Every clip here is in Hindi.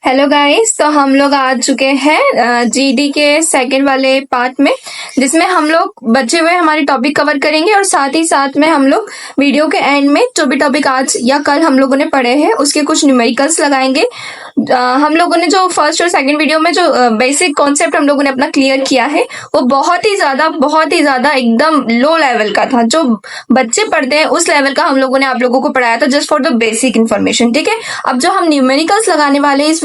हेलो गाइस, तो हम लोग आ चुके हैं जीडी के सेकंड वाले पार्ट में, जिसमें हम लोग बचे हुए हमारे टॉपिक कवर करेंगे और साथ ही साथ में हम लोग वीडियो के एंड में जो भी टॉपिक आज या कल हम लोगों ने पढ़े हैं उसके कुछ न्यूमेरिकल्स लगाएंगे। हम लोगों ने जो फर्स्ट और सेकंड वीडियो में जो बेसिक कॉन्सेप्ट हम लोगों ने अपना क्लियर किया है वो बहुत ही ज्यादा एकदम लो लेवल का था। जो बच्चे पढ़ते हैं उस लेवल का हम लोगों ने आप लोगों को पढ़ाया था, just for the basic information. ठीक है, अब जो हम न्यूमेरिकल्स लगाने वाले हैं इस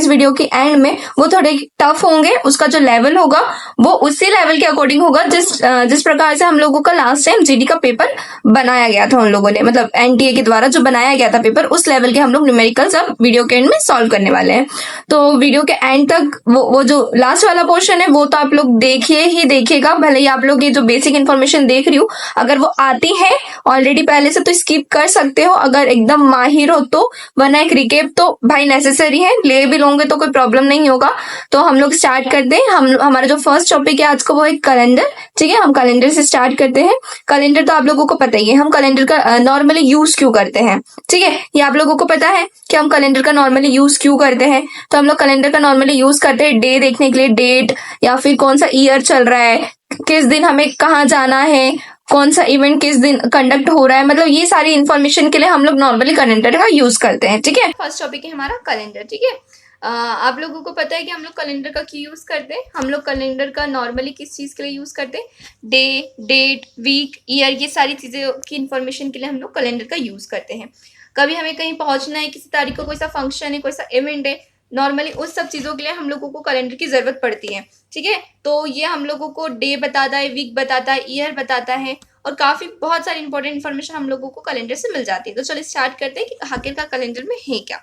वीडियो के एंड में वो थोड़े टफ होंगे। उसका जो लेवल होगा वो उसी लेवल के अकॉर्डिंग होगा जिस प्रकार से हम लोगों का लास्ट टाइम जीडी का पेपर बनाया गया था उन लोगों ने, मतलब एनटीए के द्वारा जो बनाया गया था पेपर, उस लेवल के हम लोग न्यूमेरिकल्स अब वीडियो के एंड में सॉल्व करने वाले हैं। तो वीडियो के एंड तक वो जो लास्ट वाला पोर्शन है वो तो आप लोग देखिए ही देखिएगा। भले ही आप लोग ये जो बेसिक इन्फॉर्मेशन देख रही हो अगर वो आती है ऑलरेडी पहले से तो स्किप कर सकते हो, अगर एकदम माहिर हो तो, वरना एक रिकेप तो भाई नेसेसरी है, ले भी लोगे तो कोई प्रॉब्लम नहीं होगा। तो हम लोग स्टार्ट करते हैं। हमारा जो फर्स्ट टॉपिक है आज का वो है कैलेंडर। ठीक है, हम कैलेंडर से स्टार्ट करते हैं। कैलेंडर तो आप लोगों को पता ही है हम कैलेंडर का नॉर्मली यूज क्यों करते हैं। ठीक है, ये आप लोगों को पता है कि हम कैलेंडर का नॉर्मली यूज क्यों करते हैं। तो हम लोग कैलेंडर का नॉर्मली यूज करते हैं डे देखने के लिए, डेट या फिर कौन सा ईयर चल रहा है, किस दिन हमें कहाँ जाना है, कौन सा इवेंट किस दिन कंडक्ट हो रहा है, मतलब ये सारी इन्फॉर्मेशन के लिए हम लोग नॉर्मली कैलेंडर का यूज करते हैं। ठीक है, फर्स्ट टॉपिक है हमारा कैलेंडर। ठीक है, आप लोगों को पता है कि हम लोग कैलेंडर का क्यों यूज करते हैं। हम लोग कैलेंडर का नॉर्मली किस चीज के लिए यूज करते हैं, डे, डेट, वीक, ईयर, ये सारी चीजें की इन्फॉर्मेशन के लिए हम लोग कैलेंडर का यूज करते हैं। कभी हमें कहीं पहुंचना है, किसी तारीख को कोई सा फंक्शन है, कोई सा इवेंट है, नॉर्मली उस सब चीजों के लिए हम लोगों को कैलेंडर की जरूरत पड़ती है। ठीक है, तो ये हम लोगों को डे बताता है, वीक बताता है, ईयर बताता है और काफी बहुत सारी इंपॉर्टेंट इन्फॉर्मेशन हम लोगों को कैलेंडर से मिल जाती है। तो चलो स्टार्ट करते हैं कि आखिर का कैलेंडर में है क्या।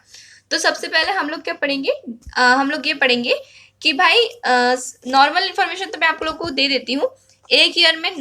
तो सबसे पहले हम लोग क्या पढ़ेंगे, हम लोग ये पढ़ेंगे कि भाई नॉर्मल इन्फॉर्मेशन तो मैं आप लोगों को दे देती हूँ। एक ईयर में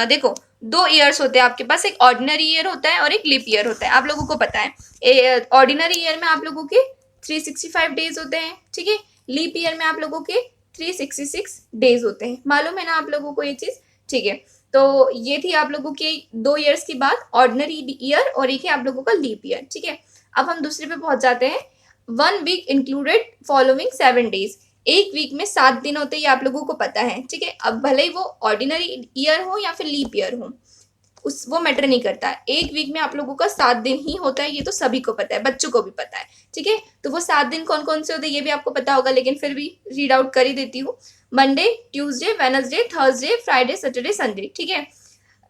देखो 2 ईयर्स होते हैं आपके पास, एक ऑर्डिनरी ईयर होता है और एक लीप ईयर होता है। आप लोगों को पता है ऑर्डिनरी ईयर में आप लोगों के 365 डेज होते हैं। ठीक है, लीप ईयर में आप लोगों के 366 डेज होते हैं। मालूम है ना आप लोगों को ये चीज। ठीक है, तो ये थी आप लोगों की 2 ईयर्स की बात, ऑर्डिनरी ईयर और एक है आप लोगों का लीप ईयर। ठीक है, अब हम दूसरे पे पहुंच जाते हैं। 1 वीक इंक्लूडेड फॉलोइंग 7 डेज। एक वीक में 7 दिन होते हैं, ये आप लोगों को पता है। ठीक है, अब भले ही वो ऑर्डिनरी ईयर हो या फिर लीप ईयर हो, वो मैटर नहीं करता। एक वीक में आप लोगों का 7 दिन ही होता है, ये तो सभी को पता है, बच्चों को भी पता है। ठीक है, तो वो 7 दिन कौन कौन से होते हैं ये भी आपको पता होगा, लेकिन फिर भी रीड आउट कर ही देती हूँ। Monday, Tuesday, Wednesday, Thursday, Friday, Saturday, Sunday. ठीक है,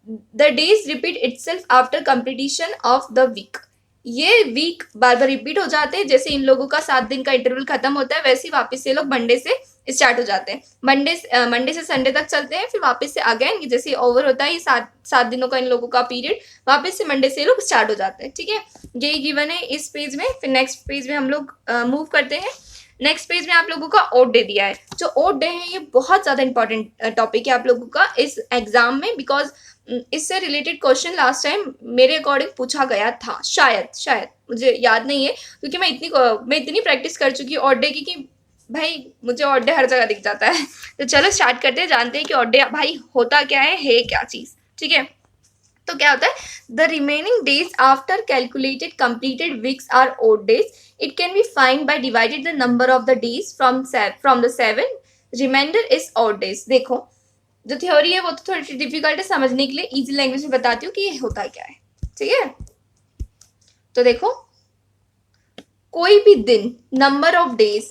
the days repeat itself after completion of the week. ये वीक बार बार रिपीट हो जाते हैं। जैसे इन लोगों का 7 दिन का इंटरवल खत्म होता है, वैसे ही वापस से लोग मंडे से स्टार्ट हो जाते हैं। मंडे से संडे तक चलते हैं, फिर वापस से अगेन जैसे ओवर होता है ये 7 दिनों का इन लोगों का पीरियड, वापस से मंडे से लोग स्टार्ट हो जाते हैं। ठीक है, यही गिवन है इस पेज में। फिर नेक्स्ट पेज में हम लोग मूव करते हैं। नेक्स्ट पेज में आप लोगों का ओड डे दिया है। जो ओड डे है ये बहुत ज्यादा इंपॉर्टेंट टॉपिक है आप लोगों का इस एग्जाम में, बिकॉज इससे रिलेटेड क्वेश्चन लास्ट टाइम मेरे अकॉर्डिंग पूछा गया था, शायद मुझे याद नहीं है, क्योंकि मैं इतनी प्रैक्टिस कर चुकी हूँ ऑड डे की कि भाई मुझे ऑड डे हर जगह दिख जाता है। तो चलो स्टार्ट करते हैं, जानते हैं कि ऑड डे भाई होता क्या है क्या चीज। ठीक है, तो क्या होता है, the remaining days after calculated completed weeks are odd days. It can be find by divided the number of the days from the 7, reminder is odd days. देखो जो थ्योरी है वो तो थोड़ी डिफिकल्ट है समझने के लिए, इजी लैंग्वेज में बताती हूँ कि ये होता क्या है। ठीक है, तो देखो कोई भी दिन, number of days,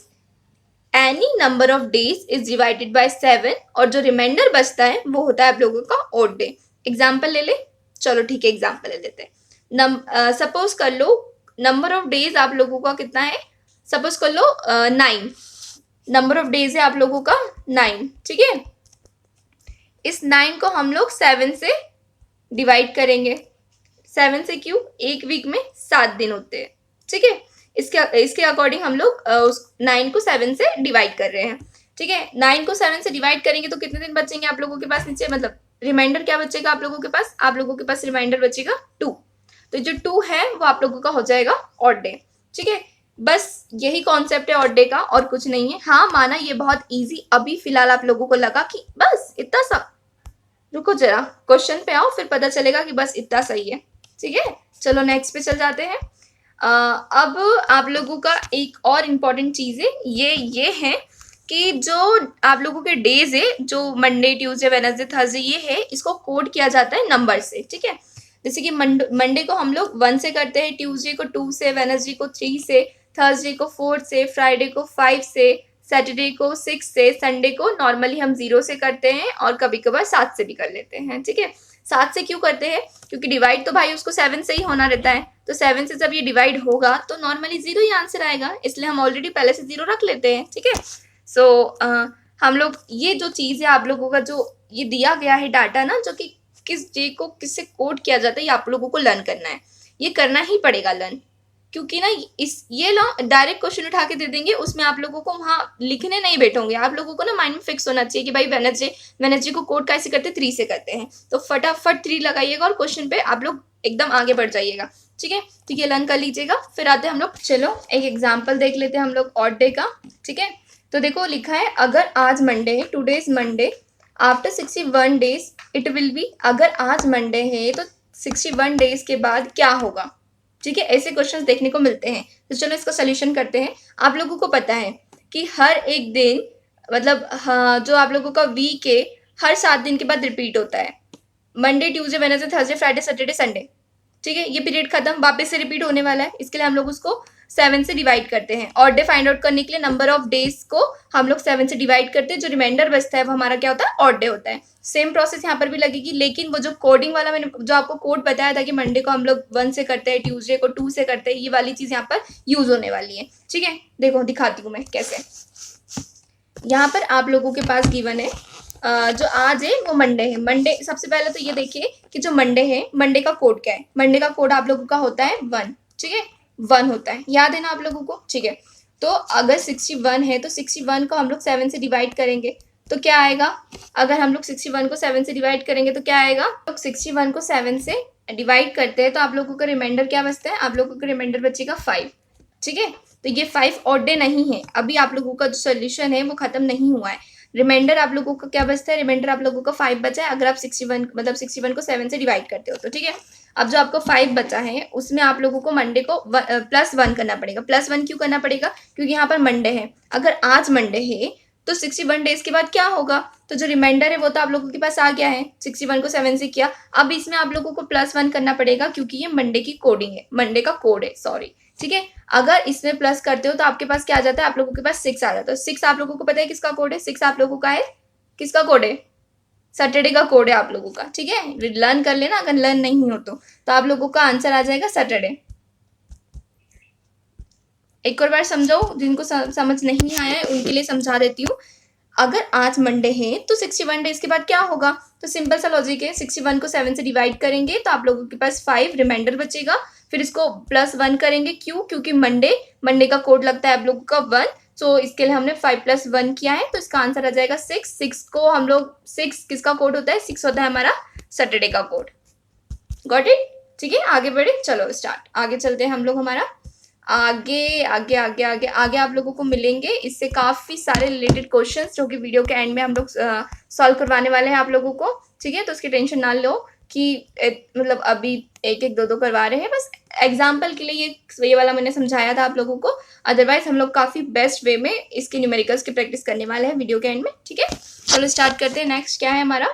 any number of days is divided by 7 और जो रिमाइंडर बचता है वो होता है आप लोगों का ओड डे। एग्जाम्पल ले ले, चलो ठीक है एग्जाम्पल ले लेते हैं। सपोज कर लो नंबर ऑफ डेज आप लोगों का कितना है, सपोज कर लो 9 नंबर ऑफ डेज है आप लोगों का 9। ठीक है, इस 9 को हम लोग 7 से डिवाइड करेंगे। 7 से क्यों, एक वीक में 7 दिन होते हैं। ठीक है, इसके अकॉर्डिंग हम लोग उस 9 को 7 से डिवाइड कर रहे हैं। ठीक है, 9 को 7 से डिवाइड करेंगे तो कितने दिन बचेंगे आप लोगों के पास नीचे, मतलब रिमाइंडर क्या बचेगा आप लोगों के पास, आप लोगों के पास रिमाइंडर बचेगा 2। तो जो 2 है वो आप लोगों का हो जाएगा ऑड डे। ठीक है, बस यही कॉन्सेप्ट है ऑड डे का और कुछ नहीं है। हाँ माना ये बहुत इजी अभी फिलहाल आप लोगों को लगा कि बस इतना सा, रुको जरा क्वेश्चन पे आओ फिर पता चलेगा कि बस इतना सही है। ठीक है, चलो नेक्स्ट पे चल जाते हैं। अब आप लोगों का एक और इम्पॉर्टेंट चीज़ है, ये है कि जो आप लोगों के डेज है, जो मंडे ट्यूसडे वेडनेसडे थर्सडे ये है, इसको कोड किया जाता है नंबर से, ठीक है। जैसे कि मंडे को हम लोग 1 से करते हैं, ट्यूसडे को 2 से, वेडनेसडे को 3 से, थर्सडे को 4 से, फ्राइडे को 5 से, सैटरडे को 6 से, संडे को नॉर्मली हम 0 से करते हैं और कभी कभार 7 से भी कर लेते हैं, ठीक है। 7 से क्यों करते हैं? क्योंकि डिवाइड तो भाई उसको 7 से ही होना रहता है, तो 7 से जब ये डिवाइड होगा तो नॉर्मली 0 ही आंसर आएगा, इसलिए हम ऑलरेडी पहले से 0 रख लेते हैं, ठीक है। सो हम लोग ये जो चीज़ है आप लोगों का जो ये दिया गया है डाटा ना, जो कि किस डे को किससे कोड किया जाता है, ये आप लोगों को लर्न करना है, ये करना ही पड़ेगा लर्न, क्योंकि ना ये ना डायरेक्ट क्वेश्चन उठा के दे देंगे, उसमें आप लोगों को वहाँ लिखने नहीं बैठोगे, आप लोगों को ना माइंड में फिक्स होना चाहिए कि भाई वेडनेसडे को कोड कैसे करते हैं, 3 से करते हैं, तो फटाफट 3 लगाइएगा और क्वेश्चन पे आप लोग एकदम आगे बढ़ जाइएगा, ठीक है। ठीक है, लर्न कर लीजिएगा। फिर आते हैं हम लोग, चलो एक एग्जाम्पल देख लेते हैं हम लोग ऑड डे का, ठीक है। तो देखो लिखा है, अगर आज मंडे है, today is Monday, after 61 days it will B, अगर आज मंडे है तो 61 डेज के बाद क्या होगा, ठीक है। ऐसे क्वेश्चंस देखने को मिलते हैं, तो चलो इसका सोल्यूशन करते हैं। आप लोगों को पता है कि हर एक दिन मतलब हाँ, जो आप लोगों का वीक है हर 7 दिन के बाद रिपीट होता है, Monday Tuesday Wednesday Thursday Friday Saturday Sunday, ठीक है। ये पीरियड खत्म, वापस से रिपीट होने वाला है, इसके लिए हम लोग उसको 7 से डिवाइड करते हैं। ऑड डे फाइंड आउट करने के लिए नंबर ऑफ डेज को हम लोग 7 से डिवाइड करते हैं, जो रिमाइंडर बचता है वो हमारा क्या होता है, ऑड डे होता है। सेम प्रोसेस यहाँ पर भी लगेगी, लेकिन वो जो कोडिंग वाला मैंने जो आपको कोड बताया था कि मंडे को हम लोग 1 से करते हैं, ट्यूसडे को 2 से करते हैं, ये वाली चीज़ यहाँ पर यूज होने वाली है, ठीक है। देखो दिखाती हूँ मैं कैसे। यहाँ पर आप लोगों के पास गिवन है जो आज है वो मंडे है। मंडे सबसे पहले तो ये देखिए कि जो मंडे है, मंडे का कोड क्या है, मंडे का कोड आप लोगों का होता है 1, ठीक है, 1 होता है, याद है ना आप लोगों को, ठीक है। तो अगर 61 है तो 61 को हम लोग 7 से डिवाइड करेंगे तो क्या आएगा, अगर हम लोग 61 को 7 से डिवाइड करेंगे तो क्या आएगा, लोग 61 को 7 से डिवाइड करते हैं तो आप लोगों का रिमाइंडर क्या बचता है, आप लोगों का रिमाइंडर बचेगा 5, ठीक है। तो ये 5 ऑड डे नहीं है, अभी आप लोगों का जो सोल्यूशन है वो खत्म नहीं हुआ है। रिमाइंडर आप लोगों का क्या बचता है, रिमाइंडर आप लोगों का 5 बचा है, अगर आप 61 मतलब 61 को 7 से डिवाइड करते हो तो, ठीक है। अब जो आपको 5 बचा है उसमें आप लोगों को मंडे को +1 करना पड़ेगा। +1 क्यों करना पड़ेगा, क्योंकि यहाँ पर मंडे है, अगर आज मंडे है तो 61 डेज के बाद क्या होगा, तो जो रिमाइंडर है वो तो आप लोगों के पास आ गया है, 61 को 7 से किया, अब इसमें आप लोगों को +1 करना पड़ेगा, क्योंकि ये मंडे की कोडिंग है, मंडे का कोड है, सॉरी, ठीक है। अगर इसमें प्लस करते हो तो आपके पास क्या आ जाता है, आप लोगों के पास 6 आ जाता है। 6 आप लोगों को पता है किसका कोड है, 6 आप लोगों का है, किसका कोड है, सैटरडे का कोड है आप लोगों का, ठीक है। लर्न कर लेना, अगर लर्न नहीं हो तो आप लोगों का आंसर आ जाएगा सैटरडे। एक और बार समझो, जिनको समझ नहीं आया है उनके लिए समझा देती हूँ। अगर आज मंडे है तो 61 डेज के बाद क्या होगा, तो सिंपल सा लॉजिक है, 61 को 7 से डिवाइड करेंगे तो आप लोगों के पास 5 रिमाइंडर बचेगा, फिर इसको +1 करेंगे, क्यों, क्योंकि मंडे का कोड लगता है आप लोगों का 1, तो इसके लिए हमने 5 + 1 किया है, तो इसका आंसर आ जाएगा 6। 6 को हम लोग 6 किसका कोड होता है, 6 होता है हमारा सैटरडे का कोड। गॉट इट, ठीक है। आगे बढ़े, चलो स्टार्ट, आगे चलते हैं हम लोग, हमारा आगे आगे आगे आगे आगे आप लोगों को मिलेंगे इससे काफ़ी सारे रिलेटेड क्वेश्चंस, जो कि वीडियो के एंड में हम लोग सॉल्व करवाने वाले हैं आप लोगों को, ठीक है। तो उसकी टेंशन ना लो कि मतलब अभी एक एक दो करवा रहे हैं, बस एग्जाम्पल के लिए ये वाला मैंने समझाया था आप लोगों को, अदरवाइज हम लोग काफ़ी बेस्ट वे में इसकी न्यूमेरिकल्स की प्रैक्टिस करने वाले हैं वीडियो के एंड में, ठीक है। चलो स्टार्ट करते हैं। नेक्स्ट क्या है हमारा,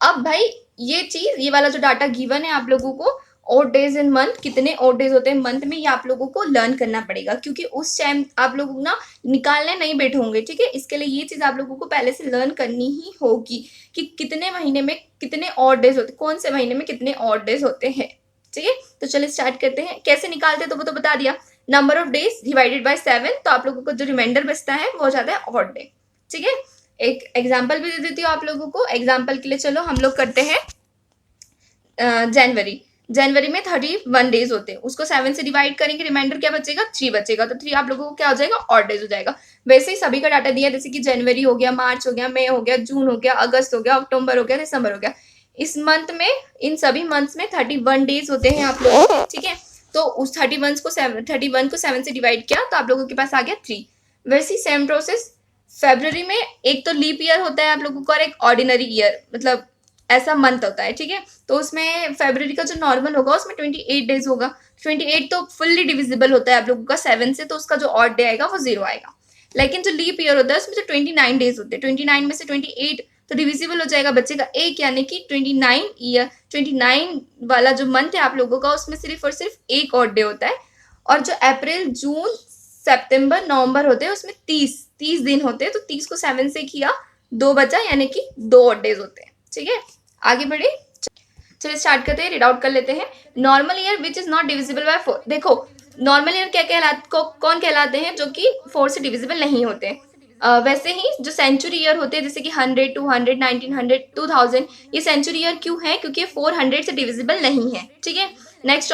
अब भाई ये चीज़, ये वाला जो डाटा गिवन है आप लोगों को, ऑड डेज इन मंथ, कितने ऑड डेज होते हैं मंथ में, ये आप लोगों को लर्न करना पड़ेगा, क्योंकि उस टाइम आप लोग ना निकालने नहीं बैठे होंगे, ठीक है। इसके लिए ये चीज़ आप लोगों को पहले से लर्न करनी ही होगी कि कितने महीने में कितने ऑड डेज होते, कौन से महीने में कितने ऑड डेज होते हैं, ठीक है। तो चलिए स्टार्ट करते हैं। कैसे निकालते हैं तो वो तो बता दिया, number of days divided by 7, तो आप लोगों को जो रिमाइंडर बचता है वो हो जाता है ऑड डे, ठीक है। एक एग्जाम्पल भी दे देती हूँ आप लोगों को। एग्जाम्पल के लिए चलो हम लोग करते हैं जनवरी में 31 डेज होते हैं, उसको 7 से डिवाइड करेंगे, रिमाइंडर क्या बचेगा, 3 बचेगा, तो 3 आप लोगों को क्या हो जाएगा, ऑड डेज हो जाएगा। वैसे ही सभी का डाटा दिया, जैसे कि जनवरी हो गया, मार्च हो गया, मई हो गया, जून हो गया, अगस्त हो गया, अक्टूबर हो गया, दिसंबर हो गया। इस मंथ में, इन सभी मंथ्स में 31 डेज होते हैं आप लोगों के, ठीक है। तो उस 31 को 7 से डिवाइड किया तो आप लोगों के पास आ गया 3। वैसे ही सेम प्रोसेस फेब्रुवरी में, एक तो लीप ईयर होता है आप लोगों का और एक ऑर्डिनरी ईयर, मतलब ऐसा मंथ होता है, ठीक है। तो उसमें फरवरी का जो नॉर्मल होगा उसमें 28 डेज होगा, 28 तो फुल्ली डिविजिबल होता है आप लोगों का 7 से, तो उसका जो ऑड डे आएगा वो 0 आएगा। लेकिन जो लीप ईयर होता है उसमें जो 29 डेज होते हैं, 29 में से 28 तो डिविजिबल हो जाएगा, बचेगा एक, यानी कि 29 वाला जो मंथ है आप लोगों का उसमें सिर्फ और सिर्फ एक ऑड डे होता है। और जो अप्रैल, जून, सितंबर, नवंबर होते हैं उसमें 30 दिन होते हैं, तो 30 को 7 से किया, 2 बचा, यानी कि 2 ऑड डेज होते हैं। ठीक है, आगे बढ़े, चलिए स्टार्ट करते हैं, रीड आउट कर लेते हैं। Normal year which is not divisible by 4। देखो नॉर्मल ईयर क्या कौन कहलाते हैं, जो कि 4 से डिविजिबल नहीं होते हैं। वैसे ही जो सेंचुरी ईयर होते हैं जैसे कि 100, 200, 1900, 2000, ये सेंचुरी ईयर क्यों है, क्योंकि 400 से डिविजिबल नहीं है। ठीक है, नेक्स्ट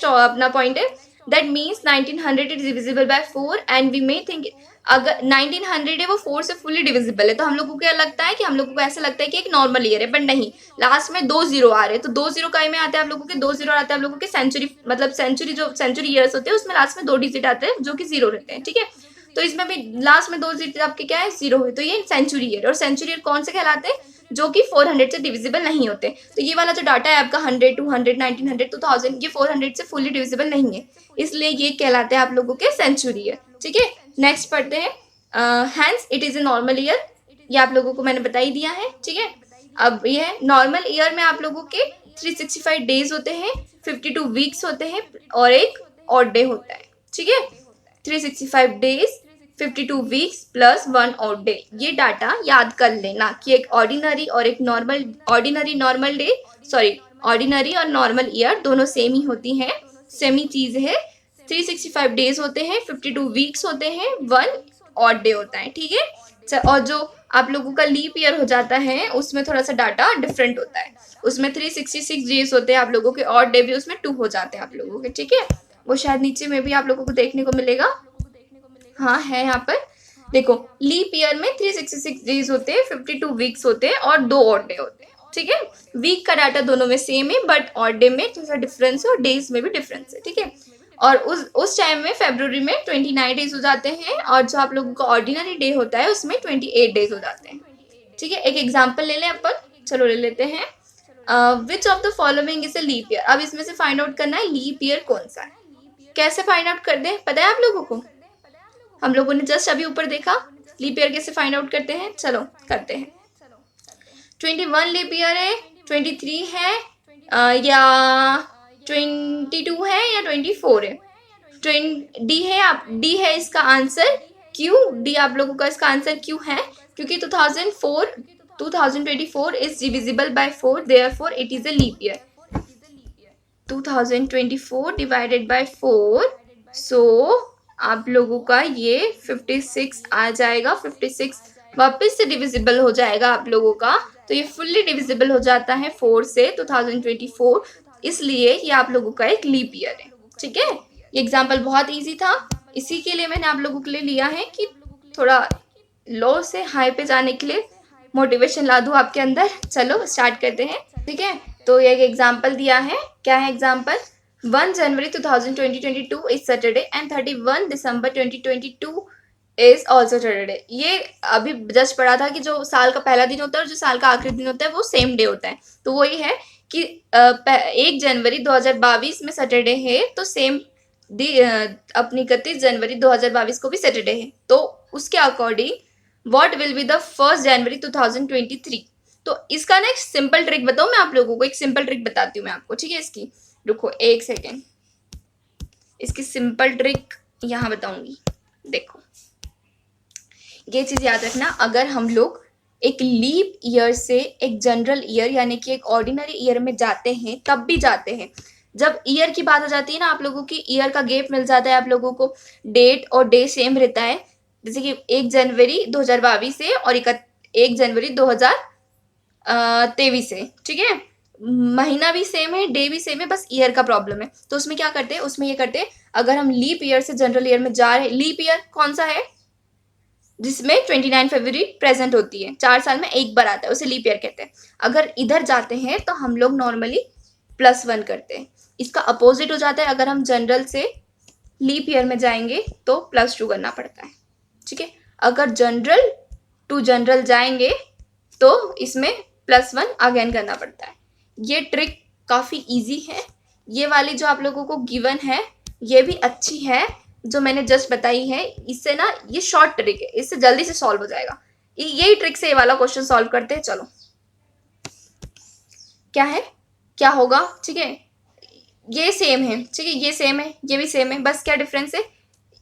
अपना पॉइंट है, that means 1900 is divisible by 4 and we may think, अगर 1900 है वो 4 से फुली डिविजिबल है, तो हम लोगों को क्या लगता है कि हम लोगों को ऐसा लगता है कि एक नॉर्मल ईयर है, बट नहीं, लास्ट में 2 जीरो आ रहे हैं, तो 2 जीरो काय में आते हैं आप लोगों के, 2 जीरो आते हैं आप लोगों के सेंचुरी, मतलब सेंचुरी जो सेंचुरी ईयर्स होते हैं उसमें लास्ट में 2 डिजिट आते हैं जो कि 0 रहते हैं। ठीक है, तो इसमें भी लास्ट में 2 डिजिट आपके क्या है, 0 है, तो ये सेंचुरी ईयर। और सेंचुरी ईयर कौन से कहलाते हैं, जो कि 400 से डिविजिबल नहीं होते। तो ये वाला जो डाटा है आपका 100, 200, 1900, 2000, ये 400 से फुली डिविजिबल नहीं है, इसलिए ये कहलाते हैं आप लोगों के सेंचुरी ईयर। ठीक है, नेक्स्ट पढ़ते हैं, hence it is a normal year, ये आप लोगों को मैंने बता ही दिया है। ठीक है, अब ये है नॉर्मल ईयर में आप लोगों के 365 डेज होते हैं, 52 वीक्स होते हैं और एक ऑड डे होता है। ठीक है, 365 days, 52 weeks plus 1 odd day, ये डाटा याद कर लेना कि एक ऑर्डिनरी और एक नॉर्मल, ऑर्डिनरी और नॉर्मल ईयर दोनों सेम ही होती हैं, सेम ही चीज है। 365 डेज होते हैं, 52 वीक्स होते हैं, 1 ऑड डे होता है। ठीक है, और जो आप लोगों का लीप ईयर हो जाता है उसमें थोड़ा सा डाटा डिफरेंट होता है, उसमें 366 डेज होते हैं आप लोगों के, ऑड डे भी उसमें 2 हो जाते हैं आप लोगों के। ठीक है, वो शायद नीचे में भी आप लोगों को देखने को मिलेगा, हाँ है यहाँ पर, देखो लीप ईयर में 366 डेज होते हैं, 52 वीक्स होते हैं और 2 ऑड डे होते हैं। ठीक है, वीक का डाटा दोनों में सेम है, बट ऑड डे में थोड़ा डिफरेंस है और डेज में भी डिफरेंस है। ठीक है, और उस टाइम में फरवरी में 29 डेज हो जाते हैं, और जो आप लोगों का ऑर्डिनरी डे होता है उसमें 28 डेज हो जाते हैं। ठीक है, एक एग्जाम्पल ले लें अपन, चलो ले लेते हैं, which of the following is a leap year. अब इसमें से फाइंड आउट करना है लीप ईयर कौन सा है, कैसे फाइंड आउट कर दें, पता है आप लोगों को, हम लोगों ने जस्ट अभी ऊपर देखा लीप ईयर कैसे फाइंड आउट करते हैं, चलो करते हैं। 21 लीप ईयर है, 23 है, या 22 है, या 24 है, डी है, आप डी है इसका आंसर। क्यों डी आप लोगों का इसका आंसर क्यों है, क्योंकि 2024 is divisible by 4, therefore it is a leap year. 2024 divided by 4, so आप लोगों का ये 56 आ जाएगा, 56 वापस से डिविजिबल हो जाएगा आप लोगों का, तो ये फुल्ली डिविजिबल हो जाता है 4 से 2024, इसलिए ये आप लोगों का एक लीप ईयर है। ठीक है, ये एग्जाम्पल बहुत इजी था, इसी के लिए मैंने आप लोगों के लिए लिया है कि थोड़ा लो से हाई पे जाने के लिए मोटिवेशन ला दूं आपके अंदर। चलो स्टार्ट करते हैं। ठीक है, तो ये एक एग्जाम्पल दिया है, क्या है example, 1 January 2022 is Saturday and 31 December 2022 is also Saturday. ये अभी जस्ट पढ़ा था कि जो साल का पहला दिन होता है और जो साल का आखिरी दिन होता है वो सेम डे होता है, तो वही है कि 1 जनवरी 2022 में सैटरडे है, तो सेम अपनी 31 जनवरी 2022 को भी सैटरडे है, तो उसके according what will be the 1 जनवरी 2023। तो इसका ना एक सिंपल ट्रिक बताऊं मैं आप लोगों को, एक सिंपल ट्रिक बताती हूँ मैं आपको। ठीक है, इसकी रुको एक सेकेंड, इसकी सिंपल ट्रिक यहाँ बताऊंगी। देखो ये चीज याद रखना, अगर हम लोग एक लीप ईयर से एक जनरल ईयर यानी कि एक ऑर्डिनरी ईयर में जाते हैं, तब भी जाते हैं, जब ईयर की बात हो जाती है ना आप लोगों की, ईयर का गैप मिल जाता है आप लोगों को, डेट और डे सेम रहता है, जैसे कि 1 जनवरी 2022 से और 1 जनवरी 2023 से। ठीक है, महीना भी सेम है, डे भी सेम है, बस ईयर का प्रॉब्लम है। तो उसमें क्या करते हैं, उसमें ये करते हैं, अगर हम लीप ईयर से जनरल ईयर में जा रहे हैं, लीप ईयर कौन सा है जिसमें 29 फरवरी प्रेजेंट होती है, 4 साल में एक बार आता है, उसे लीप ईयर कहते हैं। अगर इधर जाते हैं तो हम लोग नॉर्मली +1 करते हैं, इसका अपोजिट हो जाता है, अगर हम जनरल से लीप ईयर में जाएंगे तो +2 करना पड़ता है। ठीक है, अगर जनरल टू जनरल जाएंगे तो इसमें +1 अगेन करना पड़ता है। ये ट्रिक काफ़ी इजी है, ये वाली जो आप लोगों को गिवन है ये भी अच्छी है जो मैंने जस्ट बताई है। इससे ना ये शॉर्ट ट्रिक है, इससे जल्दी से सॉल्व हो जाएगा। यही ट्रिक से ये वाला क्वेश्चन सॉल्व करते हैं। चलो क्या है, क्या होगा, ठीक है, ये सेम है, ठीक है, ये सेम है, ये भी सेम है, बस क्या डिफरेंस है,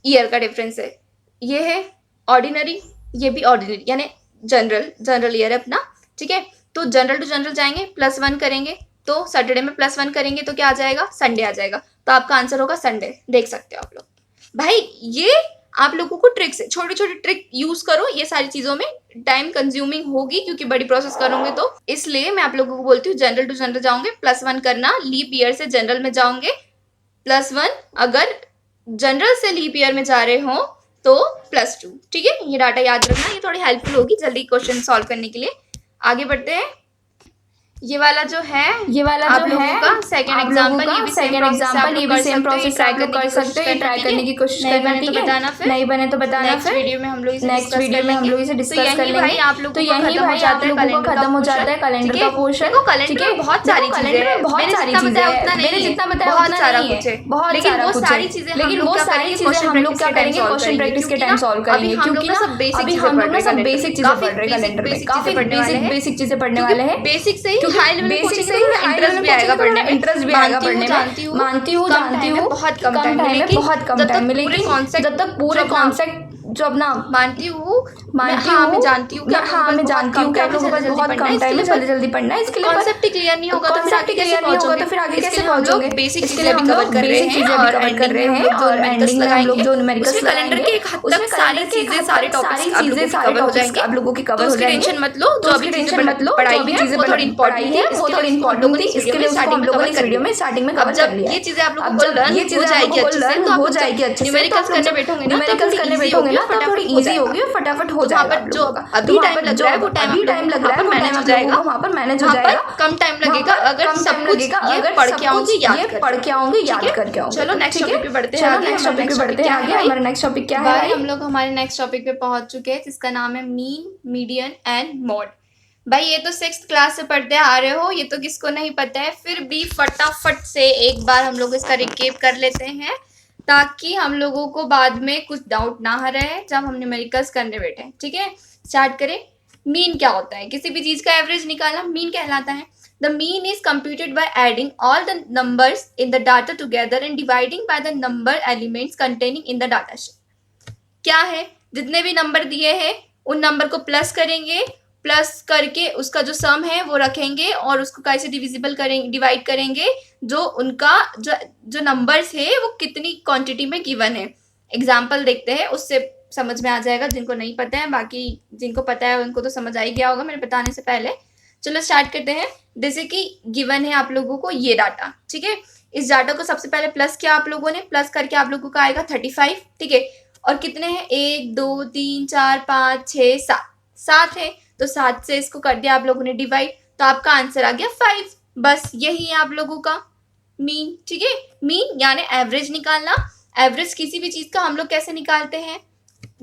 ईयर का डिफरेंस है। ये है ऑर्डिनरी, ये भी ऑर्डिनरी, यानी जनरल ईयर है अपना, ठीक है। तो जनरल टू जनरल जाएंगे, +1 करेंगे, तो सैटरडे में +1 करेंगे तो क्या आ जाएगा, संडे आ जाएगा। तो आपका आंसर होगा संडे। देख सकते हो आप लोग। भाई ये आप लोगों को ट्रिक्स है, छोटी छोटी ट्रिक यूज करो। ये सारी चीजों में टाइम कंज्यूमिंग होगी क्योंकि बड़ी प्रोसेस करोगे, तो इसलिए मैं आप लोगों को बोलती हूँ जनरल टू जनरल जाओगे +1 करना, लीप ईयर से जनरल में जाओगे +1, अगर जनरल से लीप ईयर में जा रहे हो तो +2, ठीक है। ये डाटा याद रखना, ये थोड़ी हेल्पफुल होगी जल्दी क्वेश्चन सॉल्व करने के लिए। आगे बढ़ते हैं। ये वाला जो है, ये वाला आप जो है का सेकंड एग्जांपल, ये भी सेम प्रोसेस ट्राई कर सकते हो, ट्राई करने की कोशिश करना, तो बताना, फिर नहीं बने तो बताना। नेक्स्ट वीडियो में हम लोग इसे डिस्कस कर लेंगे। भाई आप लोगों को यही भाई आप लोगों को खत्म हो जाता है कैलेंडर का पोर्शन। देखो कैलेंडर में बहुत सारी चीजें हैं, बहुत सारी चीजें हैं, मैंने जितना बताया बहुत सारा कुछ है, बहुत सारा कुछ है, लेकिन वो सारी चीजें हम लोग क्या करेंगे, क्वेश्चन प्रैक्टिस के टाइम सॉल्व करेंगे, क्योंकि ना अभी हम लोग सब बेसिक चीजें पढ़ रहे हैं कैलेंडर में, काफी बेसिक चीजें पढ़ने वाले हैं। बेसिक से ही हाई लेवल बेसिक से इंटरेस्ट भी आएगा पढ़ने में, इंटरेस्ट भी आएगा पढ़ने में, मानती हूँ बहुत कम टाइम में, बहुत कम टाइम में, लेकिन जब तक पूरे कॉन्सेप्ट जो अपना मानती हूँ मैं जानती हूँ कि आप लोगों का बहुत कम टाइम में जल्दी पढ़ना है, इसके लिए कॉन्सेप्ट क्लियर नहीं होगा तो फिर आगे कैसे पहुंचोगे। बेसिक चीजें भी कवर कर रहे हैं और एंडिंग में हम लोग जो न्यूमेरिकल्स कैलेंडर के एक हद तक सारी चीजें सारे टॉपिक्स कवर हो जाएंगे, आप लोगों की कवर हो जाएंगे। टेंशन मत लो, जो अभी टेंशन मत लो, पढ़ाई है वो थोड़ी इंपॉर्टेंट है, वो थोड़ी इंपॉर्टेंट थी, इसके लिए हम लोगों ने वीडियो में स्टार्टिंग में कवर कर लिया। ये चीजें आप लोगों को लर्न हो जाएगी अच्छे से, न्यूमेरिकल्स करने बैठोगे ना तो थोड़ी इजी होगी और फटाफट हो जाएगा। जो अभी टाइम लग रहा है वो टाइम लग रहा है, मैनेज हो जाएगा, वहाँ पर मैनेज हो जाएगा, कम टाइम लगेगा अगर सब कुछ ये पढ़ के आऊंगी, याद करके आऊंगी। चलो नेक्स्ट टॉपिक पे बढ़ते हैं आगे। हमारा नेक्स्ट टॉपिक क्या है? हम लोग हमारे नेक्स्ट टॉपिक पे पहुंच चुके हैं जिसका नाम है मीन, मीडियन एंड मोड। भाई ये तो 6th क्लास से पढ़ते आ रहे हो, ये तो किसको नहीं पता है, फिर भी फटाफट से एक बार हम लोग इसका रिकेप कर लेते हैं ताकि हम लोगों को बाद में कुछ डाउट ना रहे जब हम न्यूमेरिकल्स करने बैठे। ठीक है, स्टार्ट करें। मीन क्या होता है? किसी भी चीज का एवरेज निकालना मीन कहलाता है। The mean is computed by adding all the numbers in the data together and dividing by the number elements containing in the data set. क्या है, जितने भी नंबर दिए हैं उन नंबर को प्लस करेंगे, प्लस करके उसका जो सम है वो रखेंगे और उसको कैसे डिविजिबल करेंगे, डिवाइड करेंगे, जो उनका जो नंबर्स है वो कितनी क्वांटिटी में गिवन है। एग्जाम्पल देखते हैं, उससे समझ में आ जाएगा जिनको नहीं पता है, बाकी जिनको पता है उनको तो समझ आ ही गया होगा मेरे बताने से पहले। चलो स्टार्ट करते हैं। जैसे कि गिवन है आप लोगों को ये डाटा, ठीक है, इस डाटा को सबसे पहले प्लस किया आप लोगों ने, प्लस करके आप लोगों का आएगा 35, ठीक है, और कितने हैं 1 2 3 4 5 6 7 है, तो 7 से इसको कर दिया आप लोगों ने डिवाइड, तो आपका आंसर आ गया 5। बस यही है आप लोगों का मीन। ठीक है, मीन यानी एवरेज निकालना। एवरेज किसी भी चीज का हम लोग कैसे निकालते हैं?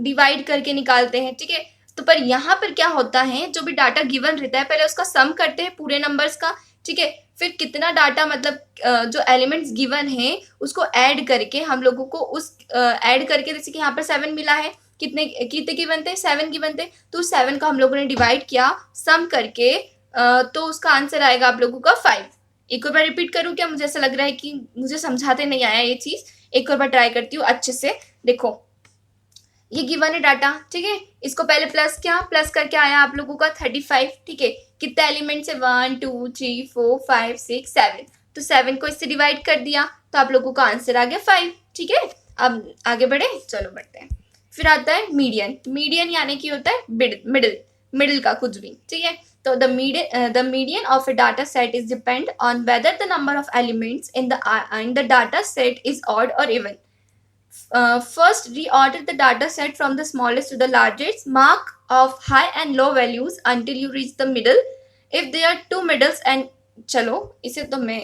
डिवाइड करके निकालते हैं। ठीक है, तो पर यहाँ पर क्या होता है, जो भी डाटा गिवन रहता है पहले उसका सम करते हैं पूरे नंबर्स का, ठीक है, फिर कितना डाटा मतलब जो एलिमेंट्स गिवन है उसको ऐड करके हम लोगों को उस ऐड करके, जैसे कि यहाँ पर 7 मिला है, कितने की बनते हैं 7 की बनते हैं, तो 7 का हम लोगों ने डिवाइड किया सम करके, तो उसका आंसर आएगा आप लोगों का 5। एक और बार रिपीट करूँ क्या? मुझे ऐसा लग रहा है कि मुझे समझाते नहीं आया ये चीज, एक और बार ट्राई करती हूँ अच्छे से। देखो ये गिवन है डाटा, ठीक है, इसको पहले प्लस किया, प्लस करके आया आप लोगों का 35, ठीक है, कितने एलिमेंट्स है 1 2 3 4 5 6 7, तो 7 को इससे डिवाइड कर दिया तो आप लोगों का आंसर आ गया 5। ठीक है, अब आगे बढ़े, चलो बढ़ते हैं। फिर आता है मीडियन। मीडियन यानी कि होता है मिडिल का कुछ भी, ठीक है, तो the median of a data set is depend on whether the number of elements in the data set is odd और even. First, reorder the data set from the smallest to the largest. Mark of high and low values until you reach the middle. If there are two middles and चलो इसे तो मैं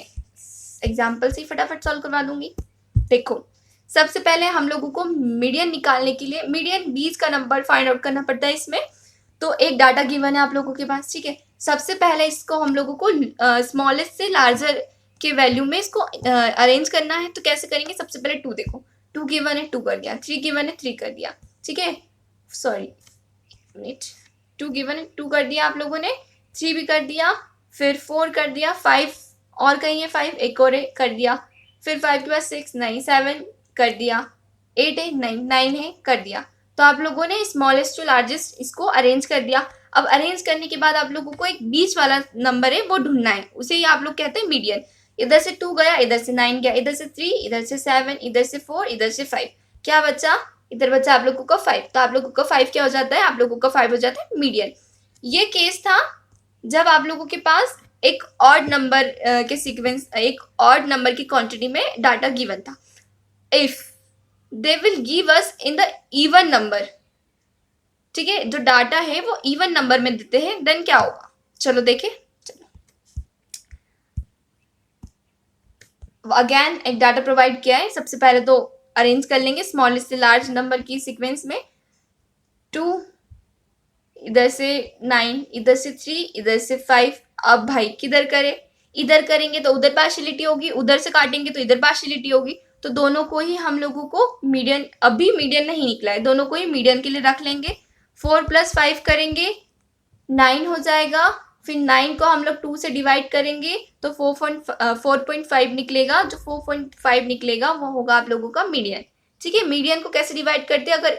एग्जाम्पल से फटाफट सॉल्व करवा दूंगी। देखो सबसे पहले हम लोगों को मीडियन निकालने के लिए मीडियन बीच का नंबर फाइंड आउट करना पड़ता है इसमें। तो एक डाटा गिवन है आप लोगों के पास, ठीक है, सबसे पहले इसको हम लोगों को स्मॉलेस्ट से लार्जर के वैल्यू में इसको अरेंज करना है तो कैसे करेंगे? सबसे पहले 2 देखो, 2 गिवन है 2 कर दिया, 3 गिवन है 3 कर दिया, ठीक है, सॉरी मिनट, 2 गिवन है 2 कर दिया आप लोगों ने, 3 भी कर दिया, फिर 4 कर दिया, 5 और कहीं है 5, एक और है कर दिया, फिर 5 के बाद 6 9 7 कर दिया, 8 है 9 है कर दिया। तो आप लोगों ने स्मॉलेस्ट टू लार्जेस्ट इसको अरेंज कर दिया। अब अरेंज करने के बाद आप लोगों को एक बीच वाला नंबर है वो ढूंढना है, उसे ही आप लोग कहते हैं मीडियन। इधर से 2 गया, इधर से 9 गया, इधर से 3, इधर से 7, इधर से 4, इधर से 5, क्या बचा? इधर बचा आप लोगों का 5। तो आप लोगों का 5 क्या हो जाता है? आप लोगों का 5 हो जाता है मीडियन। ये केस था जब आप लोगों के पास एक ऑड नंबर के सीक्वेंस, एक ऑड नंबर की क्वांटिटी में डाटा गिवन था। If they will give us in the even number, ठीक है, जो डाटा है वो इवन नंबर में देते हैं, देन क्या होगा? चलो देखें। चलो अगेन एक डाटा प्रोवाइड किया है, सबसे पहले तो अरेंज कर लेंगे स्मॉलेस्ट से लार्ज नंबर की सीक्वेंस में। 2, इधर से 9, इधर से 3, इधर से 5। अब भाई किधर करें? इधर करेंगे तो उधर पार्शियलिटी होगी, उधर से काटेंगे तो इधर पार्शियलिटी होगी, तो दोनों को ही हम लोगों को मीडियन, अभी मीडियन नहीं निकला है, दोनों को ही मीडियन के लिए रख लेंगे। 4 + 5 करेंगे 9 हो जाएगा, फिर 9 को हम लोग 2 से डिवाइड करेंगे तो 4.5 निकलेगा, जो 4.5 निकलेगा वो होगा आप लोगों का मीडियन, ठीक है। मीडियन को कैसे डिवाइड करते हैं? अगर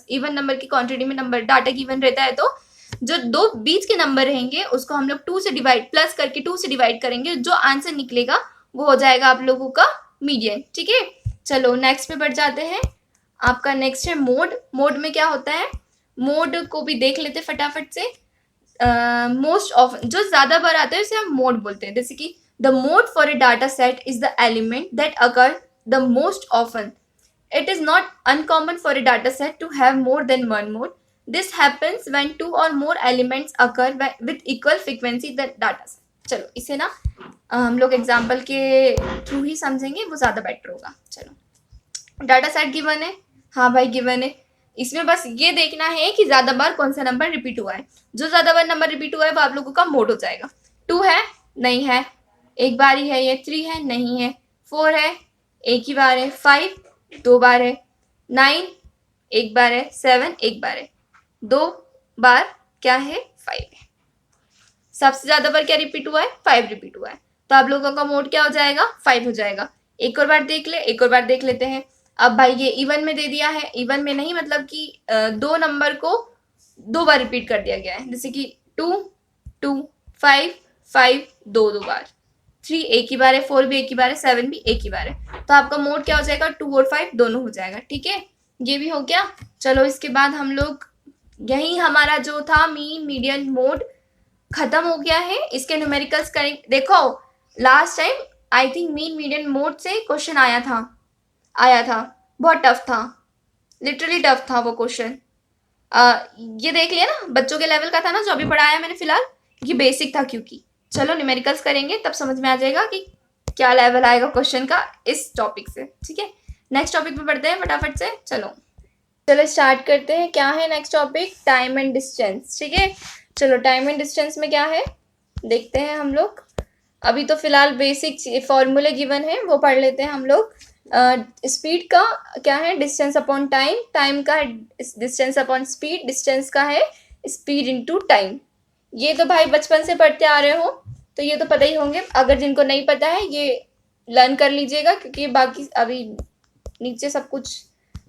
इवन नंबर की क्वांटिटी में नंबर डाटा गिवन रहता है तो जो 2 बीच के नंबर रहेंगे उसको हम लोग 2 से डिवाइड, प्लस करके 2 से डिवाइड करेंगे, जो आंसर निकलेगा वो हो जाएगा आप लोगों का मीडियन, ठीक है। चलो नेक्स्ट पे बढ़ जाते हैं। आपका नेक्स्ट है मोड। मोड में क्या होता है? मोड को भी देख लेते फटाफट से। मोस्ट ऑफन, जो ज्यादा बार आता है उसे हम मोड बोलते हैं। जैसे कि the mode for a data set is the element that occur the most often. It is not uncommon for a data set to have more than one mode. This happens when 2 or more elements occur with equal frequency in the data set. चलो इसे ना हम लोग एग्जाम्पल के थ्रू ही समझेंगे, वो ज़्यादा बेटर होगा। चलो डाटा सेट गिवन है, हाँ भाई गिवन है, इसमें बस ये देखना है कि ज़्यादा बार कौन सा नंबर रिपीट हुआ है। जो ज़्यादा बार नंबर रिपीट हुआ है वो आप लोगों का मोड हो जाएगा। 2 है, नहीं है, एक बार ही है। ये 3 है, नहीं है। 4 है, एक ही बार है। 5 2 बार है। 9 एक बार है। 7 एक बार है। 2 बार क्या है? 5 है। सबसे ज्यादा बार क्या रिपीट हुआ है? 5 रिपीट हुआ है। तो आप लोगों का मोड क्या हो जाएगा? 5 हो जाएगा। एक और बार देख ले, एक और बार देख लेते हैं। अब भाई ये इवन में दे दिया है, इवन में नहीं मतलब कि 2 नंबर को 2 बार रिपीट कर दिया गया है। जैसे कि 2 2 5 5 2 बार, 3 एक ही बार है, 4 भी एक ही बार है, 7 भी एक ही बार है। तो आपका मोड क्या हो जाएगा? 2 और 5 दोनों हो जाएगा, ठीक है। ये भी हो गया। चलो इसके बाद हम लोग, यही हमारा जो था मीन मीडियन मोड खत्म हो गया है। इसके न्यूमेरिकल्स करें। देखो last time I think mean median mode से क्वेश्चन आया था, बहुत टफ था, लिटरली टफ था वो क्वेश्चन। ये देख लिया ना, बच्चों के लेवल का था ना जो अभी पढ़ाया मैंने फिलहाल, ये बेसिक था क्योंकि। चलो न्यूमेरिकल्स करेंगे तब समझ में आ जाएगा कि क्या लेवल आएगा क्वेश्चन का इस टॉपिक से, ठीक है। नेक्स्ट टॉपिक पे बढ़ते हैं फटाफट से। चलो स्टार्ट करते हैं। क्या है next topic? Time and distance, ठीक है। चलो टाइम एंड डिस्टेंस में क्या है देखते हैं हम लोग। अभी तो फिलहाल बेसिक फॉर्मूले गिवन है वो पढ़ लेते हैं हम लोग। स्पीड का क्या है? Distance upon time. टाइम का है डिस्टेंस अपॉन स्पीड। डिस्टेंस का है स्पीड इनटू टाइम। ये तो भाई बचपन से पढ़ते आ रहे हो तो ये तो पता ही होंगे। अगर जिनको नहीं पता है ये लर्न कर लीजिएगा क्योंकि बाकी अभी नीचे सब कुछ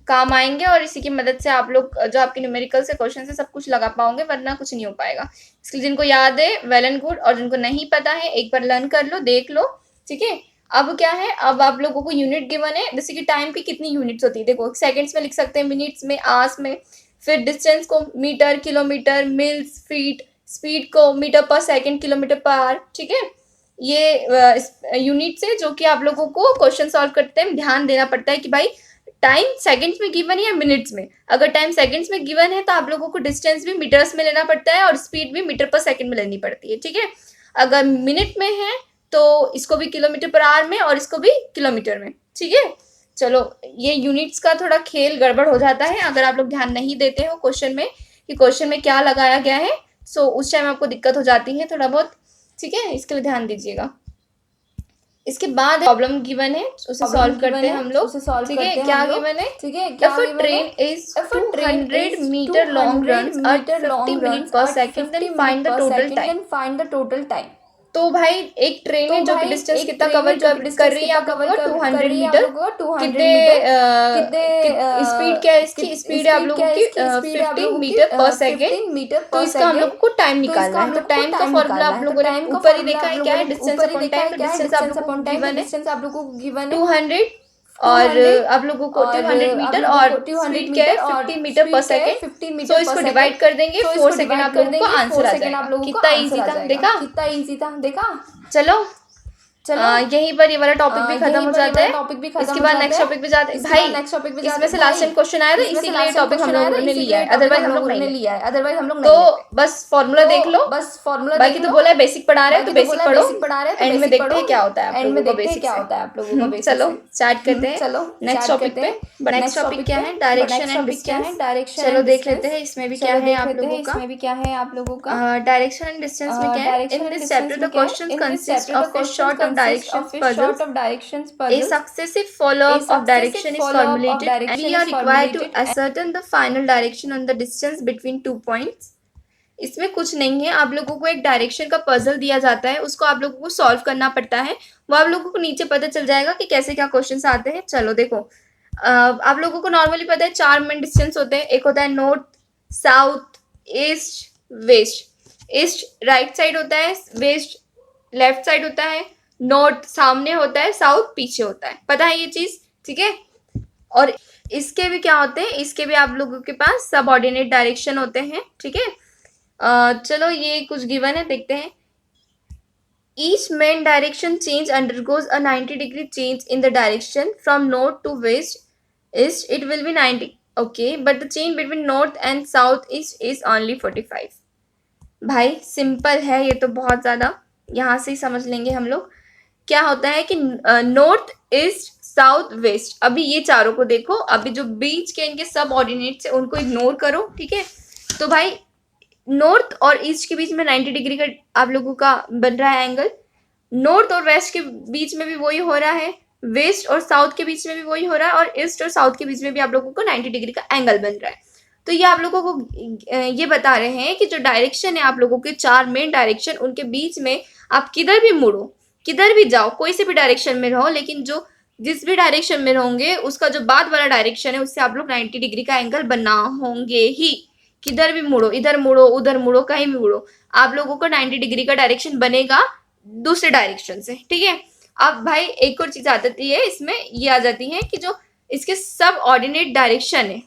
काम आएंगे और इसी की मदद से आप लोग जो आपके न्यूमेरिकल से क्वेश्चन से सब कुछ लगा पाओगे, वरना कुछ नहीं हो पाएगा। इसलिए जिनको याद है वेल एंड गुड, और जिनको नहीं पता है एक बार लर्न कर लो, देख लो, ठीक है। अब क्या है? अब आप लोगों को यूनिट गिवन है। जैसे कि टाइम की कितनी यूनिट्स होती है, देखो सेकंड्स में लिख सकते हैं, मिनट्स में, आवर्स में। फिर डिस्टेंस को metre, kilometre, miles, feet. Speed को मीटर पर सेकंड, किलोमीटर पर आवर, ठीक है। ये यूनिट से जो कि आप लोगों को क्वेश्चन सॉल्व करते हैं ध्यान देना पड़ता है कि भाई टाइम सेकंड्स में गिवन है या मिनट्स में। अगर टाइम सेकंड्स में गिवन है तो आप लोगों को डिस्टेंस भी मीटर्स में लेना पड़ता है और स्पीड भी मीटर पर सेकंड में लेनी पड़ती है, ठीक है। अगर मिनट में है तो इसको भी किलोमीटर पर आवर में और इसको भी किलोमीटर में, ठीक है। चलो ये यूनिट्स का थोड़ा खेल गड़बड़ हो जाता है अगर आप लोग ध्यान नहीं देते हो क्वेश्चन में कि क्वेश्चन में क्या लगाया गया है। सो उस टाइम आपको दिक्कत हो जाती है थोड़ा बहुत, ठीक है। इसके लिए ध्यान दीजिएगा। इसके बाद प्रॉब्लम गिवन है, उसे सॉल्व करते हैं हम लोग। ठीक है, क्या गिवन है? ठीक है, if a train is 200 metre long runs at 50 metre पर second then find the total time. तो भाई एक ट्रेन है जो कि डिस्टेंस कितना कवर कर रही है आप लोगों का 200 मीटर। कितने स्पीड क्या है इसकी? स्पीड है आप लोगों की 15 मीटर पर सेकंड। तो इसका हम लोग को टाइम निकालना है। तो टाइम का फॉर्मूला आप लोगों ने ऊपर ही देखा है, क्या है? Distance upon time. तो डिस्टेंस आप लोगों को गिवन है 200 और आप लोगों को 200 मीटर और स्पीड क्या है 50 मीटर पर सेकंड। तो इसको डिवाइड कर देंगे 4 सेकंड आप लोगों को आंसर आ जाएगा। कितना इजी था, देखा? चलो यहीं पर ये वाला टॉपिक भी खत्म हो जाता है। इसके बाद नेक्स्ट टॉपिक पे जाते हैं। भाई इसमें से लास्ट टाइम क्वेश्चन आया था, इसीलिए टॉपिक हम लोगों ने लिया है, अदरवाइज हम लोग नहीं लिया है। तो बस फॉर्मूला देख लो, बाकी तो बोला है बेसिक पढ़ा रहे हैं तो बेसिक पढ़ो, एंड में देखते हैं क्या होता है आप लोगों को बेसिक। चलो स्टार्ट करते हैं नेक्स्ट टॉपिक पे। नेक्स्ट टॉपिक क्या है? Direction and distance. चलो देख लेते हैं इसमें भी क्या है आप लोगों का। डायरेक्शन एंड डिस्टेंस में क्या है? In this chapter the questions consist of a short directions puzzles. A successive follow-up of direction is formulated and we are required to ascertain the final direction on the distance between 2 points. इसमें कुछ नहीं है, आप लोगों को एक डायरेक्शन का पजल दिया जाता है, उसको आप लोगों को सॉल्व करना पड़ता है। वो आप लोगों को नीचे पता चल जाएगा कि कैसे क्या क्वेश्चंस आते हैं। चलो देखो, आप लोगों को नॉर्मली पता है 4 मेन डिस्टेंस होते हैं। एक होता है north, south, east, west. East right side होता है, वेस्ट लेफ्ट साइड होता है, नॉर्थ सामने होता है, साउथ पीछे होता है। पता है ये चीज? ठीक है। और इसके भी क्या होते हैं? इसके भी आप लोगों के पास सबऑर्डिनेट डायरेक्शन होते हैं। ठीक है, चलो ये कुछ गिवन है, देखते हैं। Each main direction change undergoes a 90 degree change in the direction from north to west east. It will be 90, okay, but the change between north and south east is only 45। भाई सिंपल है ये तो, बहुत ज्यादा यहाँ से ही समझ लेंगे हम लोग। क्या होता है कि नॉर्थ, ईस्ट, साउथ, वेस्ट, अभी ये चारों को देखो, अभी जो बीच के इनके सब ऑर्डिनेट्स है उनको इग्नोर करो। ठीक है, तो भाई नॉर्थ और ईस्ट के बीच में 90 डिग्री का आप लोगों का बन रहा है एंगल। नॉर्थ और वेस्ट के बीच में भी वही हो रहा है, वेस्ट और साउथ के बीच में भी वही हो रहा है, और ईस्ट और साउथ के बीच में भी आप लोगों को 90 डिग्री का एंगल बन रहा है। तो ये आप लोगों को ये बता रहे हैं कि जो डायरेक्शन है आप लोगों के 4 मेन डायरेक्शन, उनके बीच में आप किधर भी मुड़ो, किधर भी जाओ, कोई से भी डायरेक्शन में रहो, लेकिन जो जिस भी डायरेक्शन में रहोगे उसका जो बाद वाला डायरेक्शन है उससे आप लोग 90 डिग्री का एंगल बना होंगे ही। किधर भी मुड़ो, इधर मुड़ो, उधर मुड़ो, कहीं भी मुड़ो, आप लोगों को 90 डिग्री का डायरेक्शन बनेगा दूसरे डायरेक्शन से। ठीक है, अब भाई एक और चीज आ जाती है इसमें, ये आ जाती है कि जो इसके सब ऑर्डिनेट डायरेक्शन है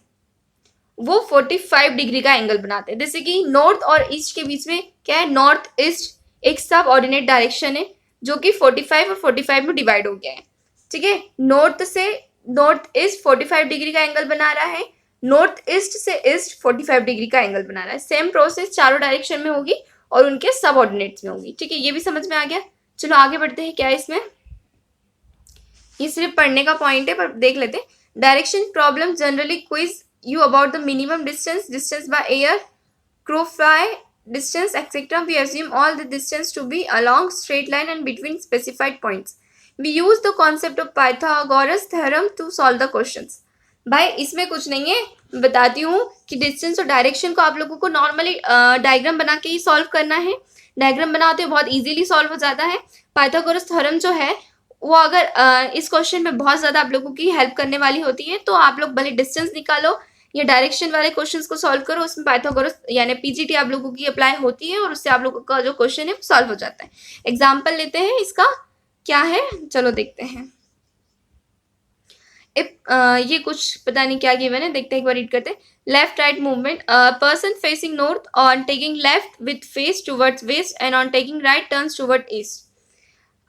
वो 45 डिग्री का एंगल बनाते हैं। जैसे कि नॉर्थ और ईस्ट के बीच में क्या है? नॉर्थ ईस्ट एक सब ऑर्डिनेट डायरेक्शन है जो कि 45 और 45 में डिवाइड हो गया है। ठीक है, नॉर्थ से नॉर्थ ईस्ट 45 डिग्री का एंगल बना रहा है, नॉर्थ ईस्ट से ईस्ट 45 डिग्री का एंगल बना रहा है। सेम प्रोसेस चारों डायरेक्शन में होगी और उनके सब ऑर्डिनेट्स में होगी। ठीक है, ये भी समझ में आ गया। चलो आगे बढ़ते हैं। क्या है इसमें? ये सिर्फ पढ़ने का पॉइंट है, पर देख लेते हैं। Direction problem generally quiz you about the minimum distance by air, crow fly distance, etc. We assume all the distance to be along straight line and between specified points. We use the concept of Pythagoras theorem to solve the questions. भाई इसमें कुछ नहीं है, बताती हूँ कि डिस्टेंस और डायरेक्शन को आप लोगों को नॉर्मली डायग्राम बना के ही सॉल्व करना है। डायग्राम बनाते हैं बहुत इजीली सॉल्व हो जाता है। पाइथागोरस थ्योरम जो है वो अगर इस क्वेश्चन में बहुत ज्यादा आप लोगों की हेल्प करने वाली होती है, तो आप लोग भले डिस्टेंस निकालो या डायरेक्शन वाले क्वेश्चंस को सॉल्व करो, उसमें पाइथागोरस यानी पीजीटी आप लोगों की अप्लाई होती है और उससे आप लोगों का जो क्वेश्चन है वो सॉल्व हो जाता है। एग्जाम्पल लेते हैं इसका, क्या है चलो देखते हैं। ये कुछ पता नहीं क्या गिवन है, देखते हैं, एक बार रीड करते हैं। Left right movement, person facing north on taking left with face towards waste and on taking right turns toward east.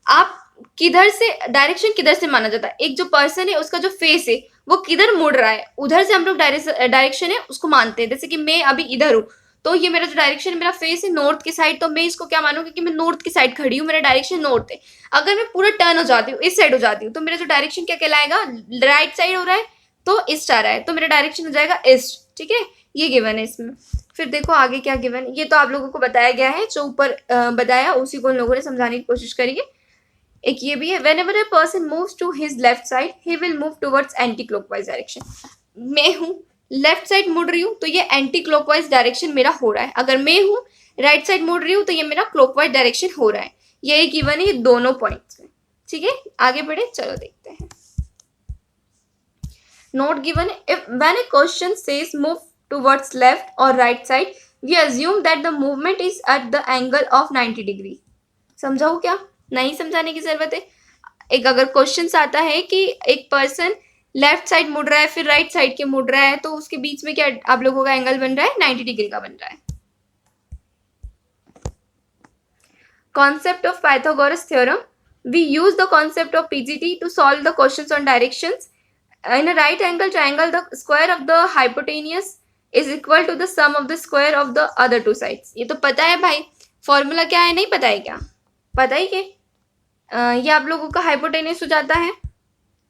आप किधर से डायरेक्शन किधर से माना जाता है? एक जो पर्सन है उसका जो फेस है वो किधर मुड़ रहा है, उधर से हम लोग डायरेक्शन है उसको मानते हैं। जैसे कि मैं अभी इधर हूँ, तो ये मेरा जो डायरेक्शन है, मेरा फेस है नॉर्थ की साइड, तो मैं इसको क्या मानूंगी कि मैं नॉर्थ की साइड खड़ी हूँ, मेरा डायरेक्शन नॉर्थ है। अगर मैं पूरा टर्न हो जाती हूँ, इस साइड हो जाती हूँ, तो मेरा जो डायरेक्शन क्या कहलाएगा? राइट साइड हो रहा है तो ईस्ट आ रहा है, तो मेरा डायरेक्शन हो जाएगा ईस्ट। ठीक है, ये गिवन है इसमें। फिर देखो आगे क्या गिवन है, ये तो आप लोगों को बताया गया है, जो ऊपर बताया उसी को उन लोगों ने समझाने की कोशिश करी है। एक ये भी है, whenever a person moves to his left side he will move towards anticlockwise direction. मैं हूँ लेफ्ट साइड मुड़ रही हूँ तो ये एंटी क्लॉकवाइज डायरेक्शन मेरा हो रहा है, अगर मैं हूँ राइट साइड मुड़ रही हूँ तो ये मेरा क्लॉकवाइज डायरेक्शन हो रहा है। यही गिवन है ये दोनों पॉइंट्स में। ठीक है, आगे बढ़े, चलो देखते हैं। Note given, if when a question says move towards left और right side we assume that the movement is at the angle of 90 degree. समझाओ क्या? नहीं समझाने की जरूरत है। एक अगर क्वेश्चन आता है कि एक पर्सन लेफ्ट साइड मुड़ रहा है फिर राइट साइड के मुड़ रहा है तो उसके बीच में क्या आप लोगों का एंगल बन रहा है? 90 डिग्री का बन रहा है। Concept of Pythagoras theorem. We use the concept of PGT to solve the questions on directions. In a right angle triangle, the square of the hypotenuse is equal to the sum of the square of the other two sides. ये तो पता है भाई, फॉर्मूला क्या है? नहीं पता है क्या? पता ही के ये आप लोगों का हाइपोटेन्यूस हो जाता है,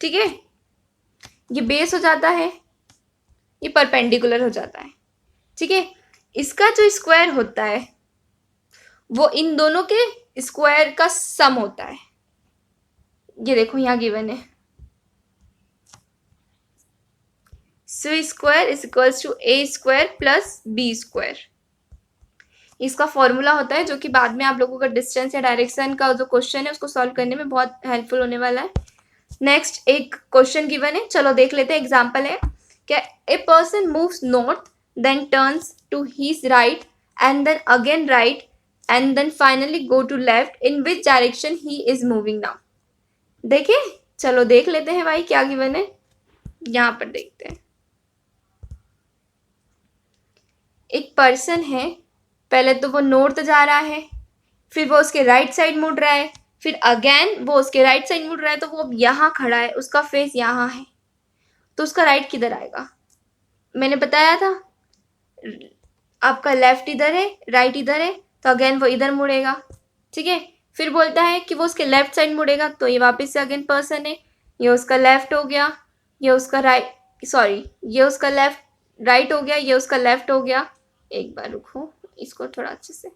ठीक है, ये बेस हो जाता है, ये परपेंडिकुलर हो जाता है, ठीक है। इसका जो स्क्वायर होता है वो इन दोनों के स्क्वायर का सम होता है। ये देखो यहाँ गिवन है, C square is equals to A square plus B square. इसका फॉर्मूला होता है जो कि बाद में आप लोगों का डिस्टेंस या डायरेक्शन का जो क्वेश्चन है उसको सॉल्व करने में बहुत हेल्पफुल होने वाला है। नेक्स्ट एक क्वेश्चन गिवन है, चलो देख लेते हैं। एग्जाम्पल है क्या, a person moves north then turns to his right and then again right and then finally go to left, in which direction he is moving now। देखे, चलो देख लेते हैं भाई क्या गिवन है। यहां पर देखते हैं, एक पर्सन है, पहले तो वो नॉर्थ जा रहा है, फिर वो उसके राइट साइड मुड़ रहा है, फिर अगेन वो उसके राइट साइड मुड़ रहा है, तो वो अब यहाँ खड़ा है, उसका फेस यहाँ है, तो उसका राइट किधर आएगा? मैंने बताया था आपका लेफ्ट इधर है राइट इधर है, तो अगेन वो इधर मुड़ेगा, ठीक है। फिर बोलता है कि वो उसके लेफ्ट साइड मुड़ेगा, तो ये वापस से अगेन पर्सन है, ये उसका लेफ्ट हो गया, ये उसका राइट, सॉरी ये उसका लेफ्ट राइट हो गया, ये उसका लेफ्ट हो गया। एक बार रुको इसको थोड़ा अच्छे से,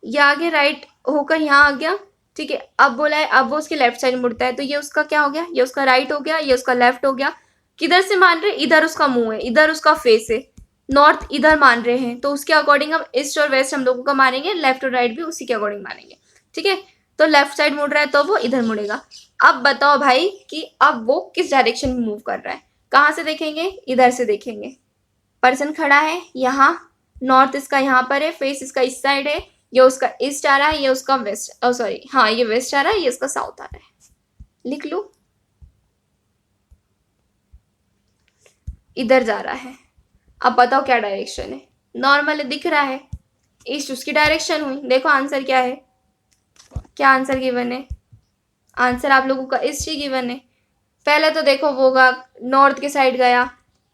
ये आगे राइट होकर यहाँ आ गया, ठीक है। अब बोला है अब वो उसके लेफ्ट साइड मुड़ता है, तो ये उसका क्या हो गया? ये उसका राइट हो गया, ये उसका लेफ्ट हो गया। किधर से मान रहे? इधर उसका मुंह है, इधर उसका फेस है, नॉर्थ इधर मान रहे हैं, तो उसके अकॉर्डिंग हम ईस्ट और वेस्ट हम लोगों का मानेंगे, लेफ्ट और राइट भी उसी के अकॉर्डिंग मानेंगे, ठीक है। तो लेफ्ट साइड मुड़ रहा है तो वो इधर मुड़ेगा। अब बताओ भाई कि अब वो किस डायरेक्शन में मूव कर रहा है? कहाँ से देखेंगे? इधर से देखेंगे। पर्सन खड़ा है यहाँ, नॉर्थ इसका यहाँ पर है, फेस इसका इस साइड है, ये उसका ईस्ट आ रहा है, ये उसका वेस्ट, सॉरी हाँ ये वेस्ट आ रहा है, ये उसका साउथ आ रहा है। लिख लो, इधर जा रहा है। अब बताओ क्या डायरेक्शन है? नॉर्मल दिख रहा है, ईस्ट उसकी डायरेक्शन हुई। देखो आंसर क्या है, क्या आंसर गिवन है? आंसर आप लोगों का ईस्ट ही गिवन है। पहले तो देखो वो नॉर्थ के साइड गया,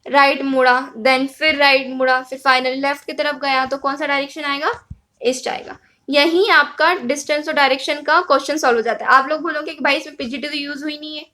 राइट मुड़ा, देन फिर राइट मुड़ा, फिर फाइनली लेफ्ट की तरफ गया, तो कौन सा डायरेक्शन आएगा? ईस्ट आएगा। यही आपका डिस्टेंस और डायरेक्शन का क्वेश्चन सॉल्व हो जाता है। आप लोग बोलोगे कि भाई इसमें पीजीटी तो यूज हुई नहीं है,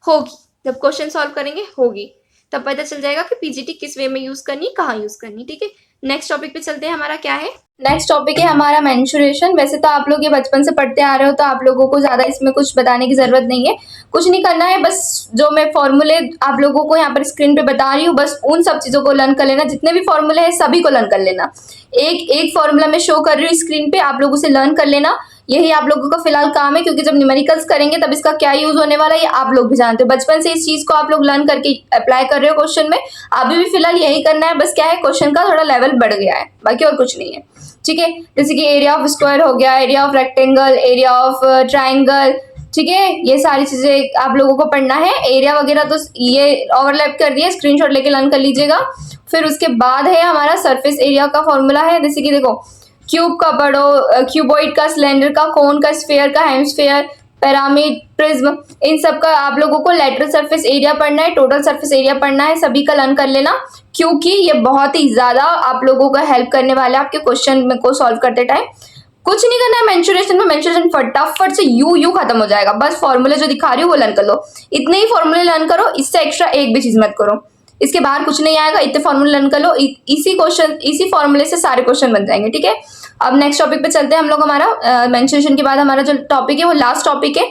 होगी, जब क्वेश्चन सॉल्व करेंगे होगी, तब पता चल जाएगा कि पीजीटी किस वे में यूज करनी, कहाँ यूज करनी, ठीक है। नेक्स्ट टॉपिक पे चलते हैं, हमारा क्या है? नेक्स्ट टॉपिक है हमारा मेंसुरेशन। वैसे तो आप लोग ये बचपन से पढ़ते आ रहे हो, तो आप लोगों को ज्यादा इसमें कुछ बताने की जरूरत नहीं है, कुछ नहीं करना है, बस जो मैं फॉर्मूले आप लोगों को यहाँ पर स्क्रीन पे बता रही हूँ, बस उन सब चीजों को लर्न कर लेना। जितने भी फॉर्मूले हैं सभी को लर्न कर लेना। एक एक फॉर्मूला मैं शो कर रही हूँ स्क्रीन पे, आप लोगों से लर्न कर लेना। यही आप लोगों का फिलहाल काम है, क्योंकि जब न्यूमेरिकल्स करेंगे तब इसका क्या यूज होने वाला है ये आप लोग भी जानते हो। बचपन से इस चीज को आप लोग लर्न करके अप्लाई कर रहे हो क्वेश्चन में, अभी भी फिलहाल यही करना है। बस क्या है, क्वेश्चन का थोड़ा लेवल बढ़ गया है, बाकी और कुछ नहीं है, ठीक है। जैसे कि एरिया ऑफ स्क्वायर हो गया, area of rectangle, area of triangle, ठीक है, ये सारी चीजें आप लोगों को पढ़ना है। एरिया वगैरह तो ये ओवरलैप कर दिया, स्क्रीनशॉट लेके लर्न कर लीजिएगा। फिर उसके बाद है हमारा सरफेस एरिया का फॉर्मूला है। जैसे कि देखो, क्यूब का पढ़ो, क्यूबॉइड का, सिलेंडर का, कोन का, स्फीयर का, हेमस्फीयर, पिरामिड, प्रिज्म, इन सब का आप लोगों को लेटरल सरफेस एरिया पढ़ना है, टोटल सरफेस एरिया पढ़ना है, सभी का लर्न कर लेना, क्योंकि ये बहुत ही ज्यादा आप लोगों का हेल्प करने वाला है आपके क्वेश्चन को सॉल्व करते टाइम। कुछ नहीं करना है मेंसुरेशन में, मेंसुरेशन फटाफट से यू खत्म हो जाएगा। बस फॉर्मूले जो दिखा रही हूँ वो लर्न कर लो, इतने ही फॉर्मूले लर्न करो, इससे एक्स्ट्रा एक भी चीज मत करो, इसके बाहर कुछ नहीं आएगा। इतने फॉर्मूले लर्न कर लो, इसी फॉर्मूले से सारे क्वेश्चन बन जाएंगे, ठीक है। अब नेक्स्ट टॉपिक पे चलते हैं हम लोग। हमारा मेंसुरेशन के बाद हमारा जो टॉपिक है वो लास्ट टॉपिक है,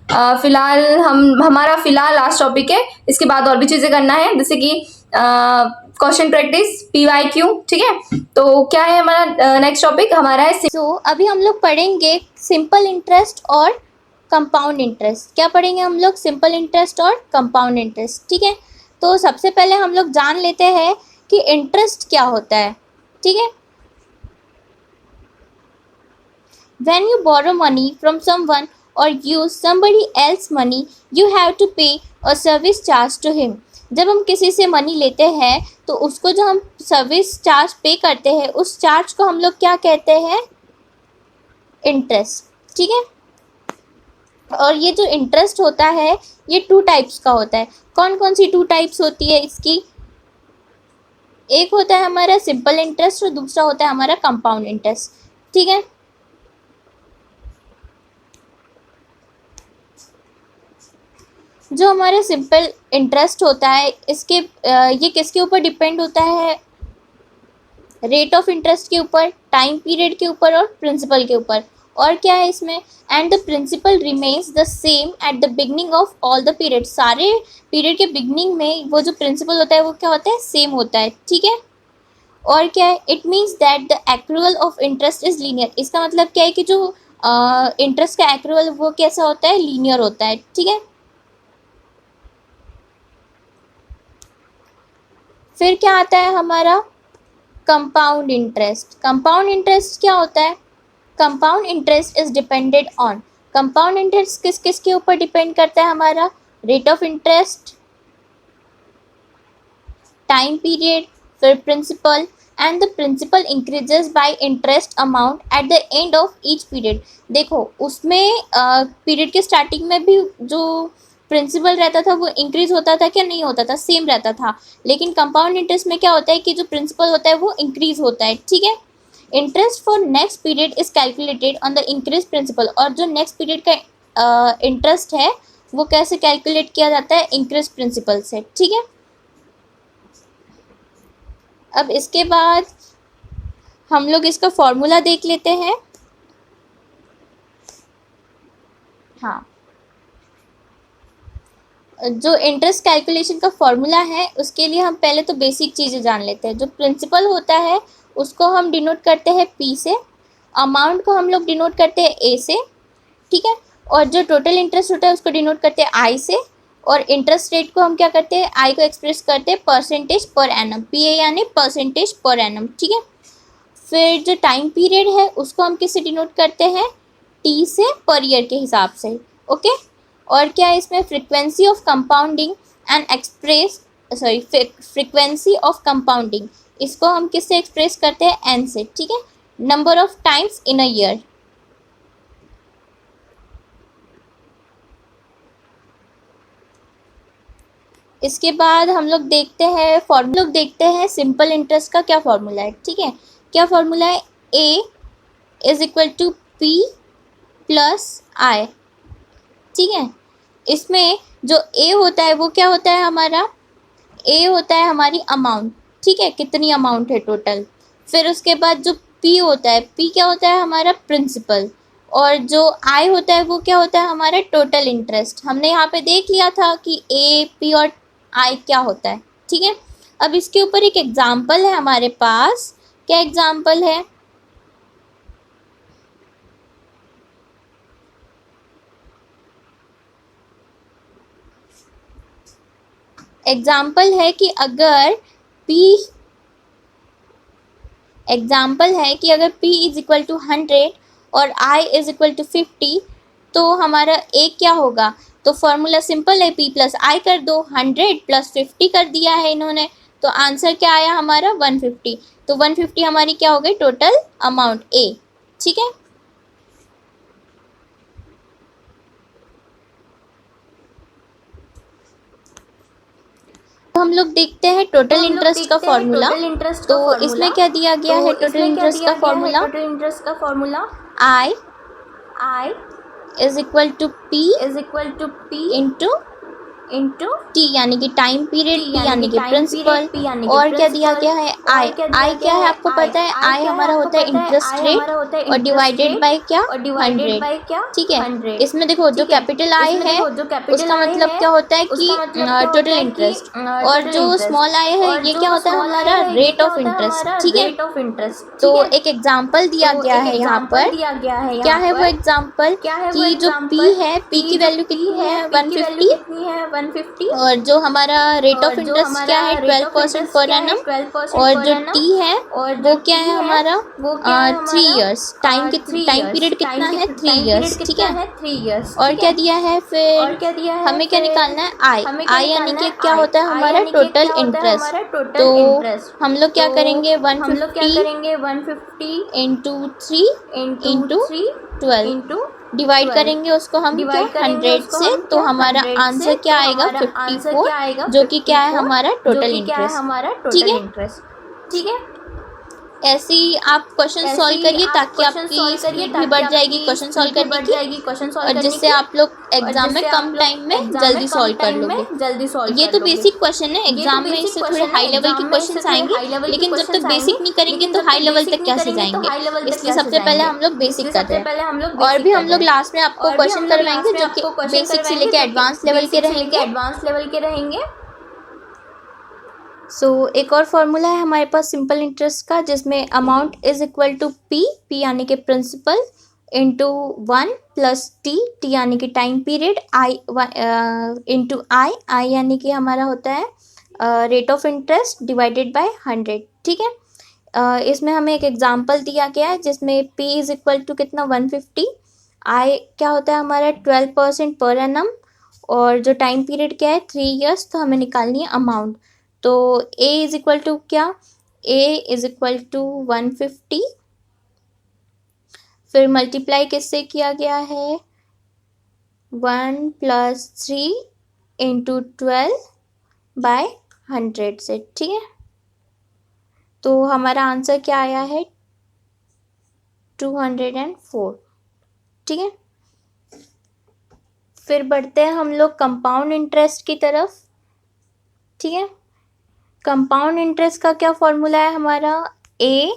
फिलहाल हमारा फिलहाल लास्ट टॉपिक है, इसके बाद और भी चीजें करना है, जैसे कि क्वेश्चन प्रैक्टिस, PYQ, ठीक है। तो क्या है हमारा नेक्स्ट टॉपिक हमारा है अभी हम लोग पढ़ेंगे सिंपल इंटरेस्ट और कंपाउंड इंटरेस्ट। क्या पढ़ेंगे हम लोग? सिंपल इंटरेस्ट और कंपाउंड इंटरेस्ट, ठीक है। तो सबसे पहले हम लोग जान लेते हैं कि इंटरेस्ट क्या होता है, ठीक है। When you borrow money from someone or use somebody else's money, you have to pay a service charge to him. जब हम किसी से मनी लेते हैं तो उसको जो हम सर्विस चार्ज पे करते हैं, उस चार्ज को हम लोग क्या कहते हैं? इंटरेस्ट, ठीक है। और ये जो इंटरेस्ट होता है ये 2 टाइप्स का होता है। कौन कौन सी 2 टाइप्स होती है इसकी? एक होता है हमारा सिंपल इंटरेस्ट और दूसरा होता है हमारा कंपाउंड इंटरेस्ट, ठीक है। जो हमारे सिंपल इंटरेस्ट होता है इसके ये किसके ऊपर डिपेंड होता है? रेट ऑफ इंटरेस्ट के ऊपर, टाइम पीरियड के ऊपर और प्रिंसिपल के ऊपर। और क्या है इसमें? And the principal remains the same at the beginning of all the period. सारे पीरियड के बिगनिंग में वो जो प्रिंसिपल होता है वो क्या होता है? सेम होता है, ठीक है। और क्या है? It means that the accrual of interest is linear. इसका मतलब क्या है कि जो इंटरेस्ट का एक्रूअल वो कैसा होता है? लीनियर होता है, ठीक है। फिर क्या आता है हमारा? Compound interest. कंपाउंड इंटरेस्ट क्या होता है? Compound interest is depended on. Compound interest किस किस के ऊपर डिपेंड करता है हमारा? Rate of interest, time period, फिर principal. And the principal increases by interest amount at the end of each period. देखो उसमें पीरियड के स्टार्टिंग में भी जो प्रिंसिपल रहता था वो इंक्रीज होता था क्या? नहीं होता था, सेम रहता था। लेकिन कंपाउंड इंटरेस्ट में क्या होता है कि जो प्रिंसिपल होता है वो इंक्रीज होता है, ठीक है। Interest for next period is calculated on the increase principal. और जो नेक्स्ट पीरियड का इंटरेस्ट है वो कैसे कैलकुलेट किया जाता है? इंक्रीज प्रिंसिपल से, ठीक है। अब इसके बाद हम लोग इसका फॉर्मूला देख लेते हैं। हाँ, जो इंटरेस्ट कैलकुलेशन का फॉर्मूला है उसके लिए हम पहले तो बेसिक चीज़ें जान लेते हैं। जो प्रिंसिपल होता है उसको हम डिनोट करते हैं P से, अमाउंट को हम लोग डिनोट करते हैं A से, ठीक है। और जो टोटल इंटरेस्ट होता है उसको डिनोट करते हैं I से। और इंटरेस्ट रेट को हम क्या करते हैं? I को एक्सप्रेस करते हैं परसेंटेज पर एनम, PA यानी परसेंटेज पर एनम, ठीक है। फिर जो टाइम पीरियड है उसको हम किससे डिनोट करते हैं? T से, पर ईयर के हिसाब से, ओके। और क्या है इसमें? Frequency of compounding and express frequency of compounding, इसको हम किससे एक्सप्रेस करते हैं? N से, ठीक है। Number of times in a year. इसके बाद हम लोग देखते हैं सिंपल इंटरेस्ट का क्या फॉर्मूला है, ठीक है। क्या फॉर्मूला है? A is equal to P plus I, ठीक है। इसमें जो A होता है वो क्या होता है हमारा? A होता है हमारी अमाउंट, ठीक है, कितनी अमाउंट है टोटल। फिर उसके बाद जो P होता है, P क्या होता है हमारा? प्रिंसिपल। और जो I होता है वो क्या होता है हमारा? Total interest. हमने यहाँ पे देख लिया था कि A, P और I क्या होता है, ठीक है। अब इसके ऊपर एक एग्जाम्पल है हमारे पास। क्या एग्जाम्पल है? एग्जाम्पल है कि अगर P इज इक्वल टू 100 और I इज इक्वल टू 50 तो हमारा A क्या होगा? तो फॉर्मूला सिंपल है, P प्लस I कर दो, 100 प्लस 50 कर दिया है इन्होंने, तो आंसर क्या आया हमारा? 150। तो 150 हमारी क्या हो गई? टोटल अमाउंट A, ठीक है। तो हम लोग देखते हैं टोटल इंटरेस्ट का फॉर्मूला। तो इसमें क्या दिया गया है? टोटल इंटरेस्ट का formula I is equal to P into into T यानी कि टाइम पीरियड, पी यानी कि प्रिंसिपल, और क्या दिया गया है आई। आई क्या है आपको पता है, आई हमारा होता है इंटरेस्ट रेट और डिवाइडेड बाय क्या 100, ठीक है। इसमें देखो जो कैपिटल आई है उसका मतलब क्या होता है कि टोटल इंटरेस्ट, और जो स्मॉल आई है ये क्या होता है हमारा रेट ऑफ इंटरेस्ट, ठीक है। तो एक एग्जांपल दिया गया है यहाँ पर, क्या है वो एग्जांपल कि जो पी है, पी की वैल्यू कितनी है 150, और जो हमारा रेट ऑफ इंटरेस्ट क्या है 12% पर एनम, और जो टी है वो क्या है हमारा 3 इयर्स, टाइम पीरियड कितना है 3 इयर्स, ठीक है। और क्या दिया है फिर, हमें क्या निकालना है आई यानी कि क्या होता है हमारा टोटल इंटरेस्ट। तो हम लोग क्या करेंगे 150 इंटू 3 इंटू 12 डिवाइड करेंगे उसको हम क्या 100 से, तो हमारा आंसर क्या आएगा 54, जो कि क्या है हमारा टोटल इंटरेस्ट, ठीक है। ऐसे ही आप क्वेश्चन सॉल्व करिए ताकि आपकी स्पीड भी बढ़ जाएगी क्वेश्चन सॉल्व करने की, और जिससे आप लोग एग्जाम में कम टाइम में जल्दी सॉल्व कर लोगे। ये तो बेसिक क्वेश्चन है, एग्जाम में इससे थोड़े हाई लेवल के क्वेश्चन आएंगे, लेकिन जब तक बेसिक नहीं करेंगे तो हाई लेवल तक कैसे जाएंगे, इसलिए सबसे पहले हम लोग बेसिक कर रहे हैं। और भी हम लोग लास्ट में आपको क्वेश्चन करवाएंगे जो कि बेसिक से लेके एडवांस लेवल के रहेंगे। सो एक और फॉर्मूला है हमारे पास सिंपल इंटरेस्ट का, जिसमें amount is equal to P यानी कि प्रिंसिपल इंटू 1 प्लस टी यानी कि time period, I into I यानी कि हमारा होता है rate of interest divided by 100, ठीक है। इसमें हमें एक एग्जांपल दिया गया है जिसमें p इज इक्वल टू कितना 150, आई क्या होता है हमारा 12% पर एनम, और जो टाइम पीरियड क्या है 3 इयर्स, तो हमें निकालनी है अमाउंट। तो a इज इक्वल टू क्या, a इज इक्वल टू 150, फिर मल्टीप्लाई किससे किया गया है 1 प्लस 3 इंटू 12 बाय 100 से, ठीक है। तो हमारा आंसर क्या आया है 204, ठीक है। फिर बढ़ते हैं हम लोग कंपाउंड इंटरेस्ट की तरफ, ठीक है। कंपाउंड इंटरेस्ट का क्या फॉर्मूला है हमारा, a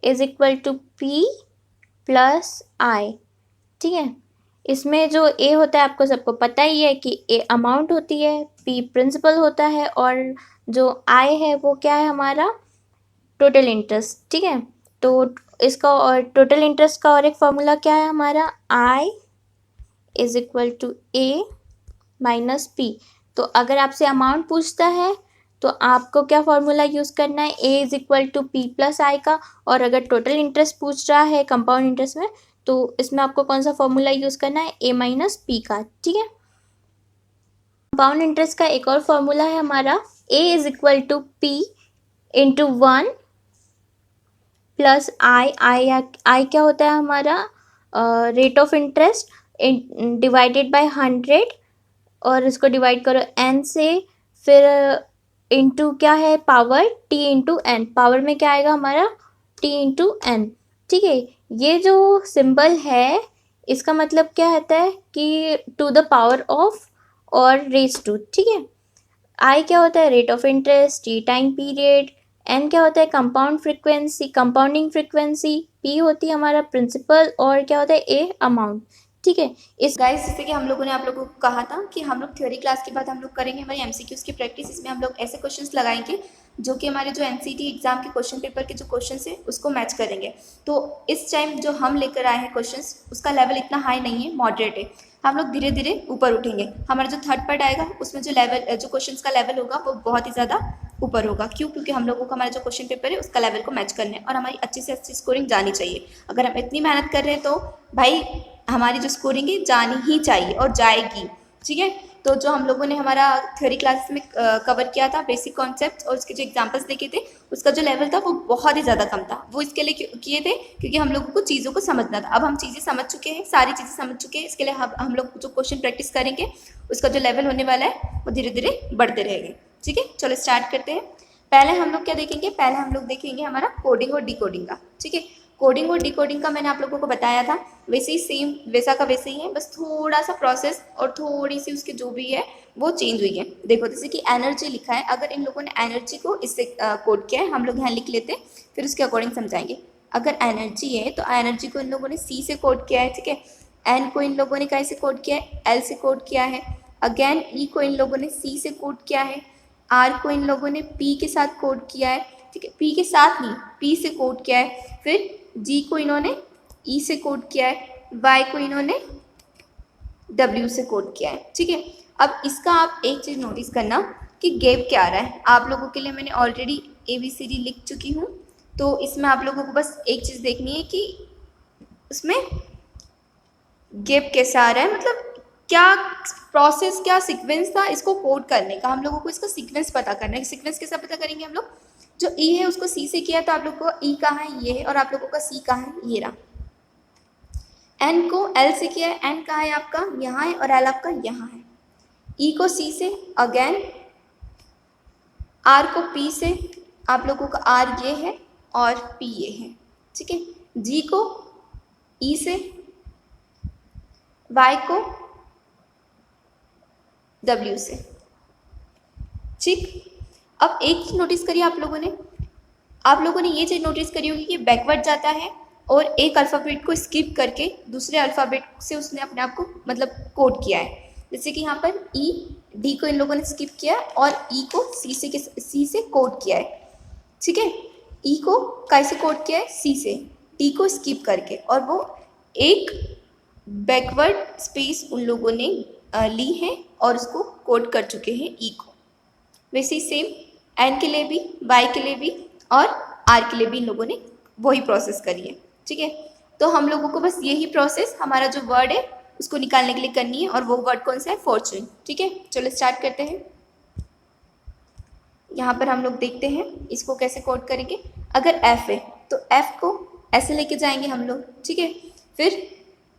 is equal to p plus I, ठीक है। इसमें जो a होता है आपको सबको पता ही है कि a अमाउंट होती है, p प्रिंसिपल होता है, और जो i है वो क्या है हमारा टोटल इंटरेस्ट, ठीक है। तो इसका और टोटल इंटरेस्ट का और एक फॉर्मूला क्या है हमारा, i is equal to a minus p। तो अगर आपसे अमाउंट पूछता है तो आपको क्या फॉर्मूला यूज़ करना है, a is equal to P plus I का, और अगर टोटल इंटरेस्ट पूछ रहा है कंपाउंड इंटरेस्ट में तो इसमें आपको कौन सा फॉर्मूला यूज़ करना है, a माइनस पी का, ठीक है। कंपाउंड इंटरेस्ट का एक और फॉर्मूला है हमारा, a is equal to P into 1 plus I क्या होता है हमारा rate of interest divided by 100, और इसको डिवाइड करो n से, फिर इंटू क्या है power t into N, power में क्या आएगा हमारा t इंटू एन, ठीक है। ये जो सिंबल है इसका मतलब क्या होता है कि टू द पावर ऑफ और रेस टू, ठीक है। आई क्या होता है rate of interest, T time period, N क्या होता है compound frequency, compounding frequency, P होती है हमारा प्रिंसिपल, और क्या होता है ए अमाउंट, ठीक है। इस गाइस जैसे कि हम लोगों ने आप लोगों को कहा था कि हम लोग थ्योरी क्लास के बाद हम लोग करेंगे हमारी एमसीक्यूज़ की प्रैक्टिस। इसमें हम लोग ऐसे क्वेश्चंस लगाएंगे जो कि हमारे जो एनसीटी एग्जाम के क्वेश्चन पेपर के जो क्वेश्चंस है उसको मैच करेंगे। तो इस टाइम जो हम लेकर आए हैं क्वेश्चंस उसका लेवल इतना हाई नहीं है, मॉडरेट है। हम लोग धीरे धीरे ऊपर उठेंगे। हमारा जो थर्ड पार्ट आएगा उसमें जो लेवल जो क्वेश्चंस का लेवल होगा वो बहुत ही ज़्यादा ऊपर होगा। क्यों? क्योंकि हम लोगों को हमारा जो क्वेश्चन पेपर है उसका लेवल को मैच करना है और हमारी अच्छी से अच्छी स्कोरिंग जानी चाहिए। अगर हम इतनी मेहनत कर रहे हैं तो भाई हमारी जो स्कोरिंग है जानी ही चाहिए और जाएगी, ठीक है। तो जो हम लोगों ने हमारा थ्योरी क्लास में कवर किया था बेसिक कॉन्सेप्ट्स और उसके जो एग्जांपल्स देखे थे उसका जो लेवल था वो बहुत ही ज़्यादा कम था। वो इसके लिए किए थे क्योंकि हम लोगों को चीज़ों को समझना था। अब हम चीज़ें समझ चुके हैं, सारी चीज़ें समझ चुके हैं। इसके लिए हम लोग जो क्वेश्चन प्रैक्टिस करेंगे उसका जो लेवल होने वाला है वो धीरे धीरे बढ़ते रहेंगे, ठीक है। चलो स्टार्ट करते हैं। पहले हम लोग क्या देखेंगे? पहले हम लोग देखेंगे हमारा कोडिंग और डिकोडिंग का, ठीक है। कोडिंग और डिकोडिंग का मैंने आप लोगों को बताया था, वैसे ही सेम वैसा का वैसे ही है, बस थोड़ा सा प्रोसेस और थोड़ी सी उसकी जो भी है वो चेंज हुई है। देखो जैसे कि एनर्जी लिखा है, अगर इन लोगों ने एनर्जी को इससे कोड किया है, हम लोग यहाँ लिख लेते हैं, फिर उसके अकॉर्डिंग समझाएंगे। अगर एनर्जी है तो एनर्जी को इन लोगों ने सी से कोड किया है, ठीक है। एन को इन लोगों ने कैसे कोड किया है, एल से कोड किया है। अगेन ई को इन लोगों ने सी से कोड किया है। आर को इन लोगों ने पी के साथ कोड किया है, ठीक है, पी के साथ नहीं, पी से कोड किया है। फिर जी को इन्होंने ई से कोड किया है, वाई को इन्होंने डब्ल्यू से कोड किया है, ठीक है। अब इसका आप एक चीज़ नोटिस करना कि गैप क्या आ रहा है। आप लोगों के लिए मैंने ऑलरेडी ABCD लिख चुकी हूँ, तो इसमें आप लोगों को बस एक चीज़ देखनी है कि उसमें गैप कैसा आ रहा है, मतलब क्या प्रोसेस, क्या सीक्वेंस था इसको कोड करने का। हम लोगों को इसका सीक्वेंस पता करना है। सीक्वेंस कैसा पता करेंगे हम लोग, जो ई है उसको सी से किया तो आप लोगों को ई कहाँ है, ये है, और आप लोगों का सी कहाँ है, ये रहा। एन को एल से किया है, एन कहाँ है आपका, यहाँ है, और एल आपका यहाँ है। ई को सी से, अगेन आर को पी से, आप लोगों का आर ये है और पी ये है, ठीक है। जी को ई से, वाई को डब्ल्यू से, ठीक। अब एक चीज नोटिस करिए आप लोगों ने ये चीज नोटिस करी होगी कि बैकवर्ड जाता है और एक अल्फ़ाबेट को स्किप करके दूसरे अल्फ़ाबेट से उसने अपने आप को मतलब कोड किया है। जैसे कि यहाँ पर ई डी को इन लोगों ने स्किप किया और ई को सी से कोड किया है, ठीक है। ई को कैसे कोड किया है, सी से, डी को स्किप करके, और वो एक बैकवर्ड स्पेस उन लोगों ने ली है और उसको कोड कर चुके हैं ई को। वैसे ही सेम एन के लिए भी, वाई के लिए भी और आर के लिए भी इन लोगों ने वही प्रोसेस करी है, ठीक है। तो हम लोगों को बस यही प्रोसेस हमारा जो वर्ड है उसको निकालने के लिए करनी है, और वो वर्ड कौन सा है, फॉर्चून, ठीक है। चलो स्टार्ट करते हैं। यहाँ पर हम लोग देखते हैं इसको कैसे कोड करेंगे। अगर एफ है तो एफ को ऐसे लेके जाएंगे हम लोग, ठीक है। फिर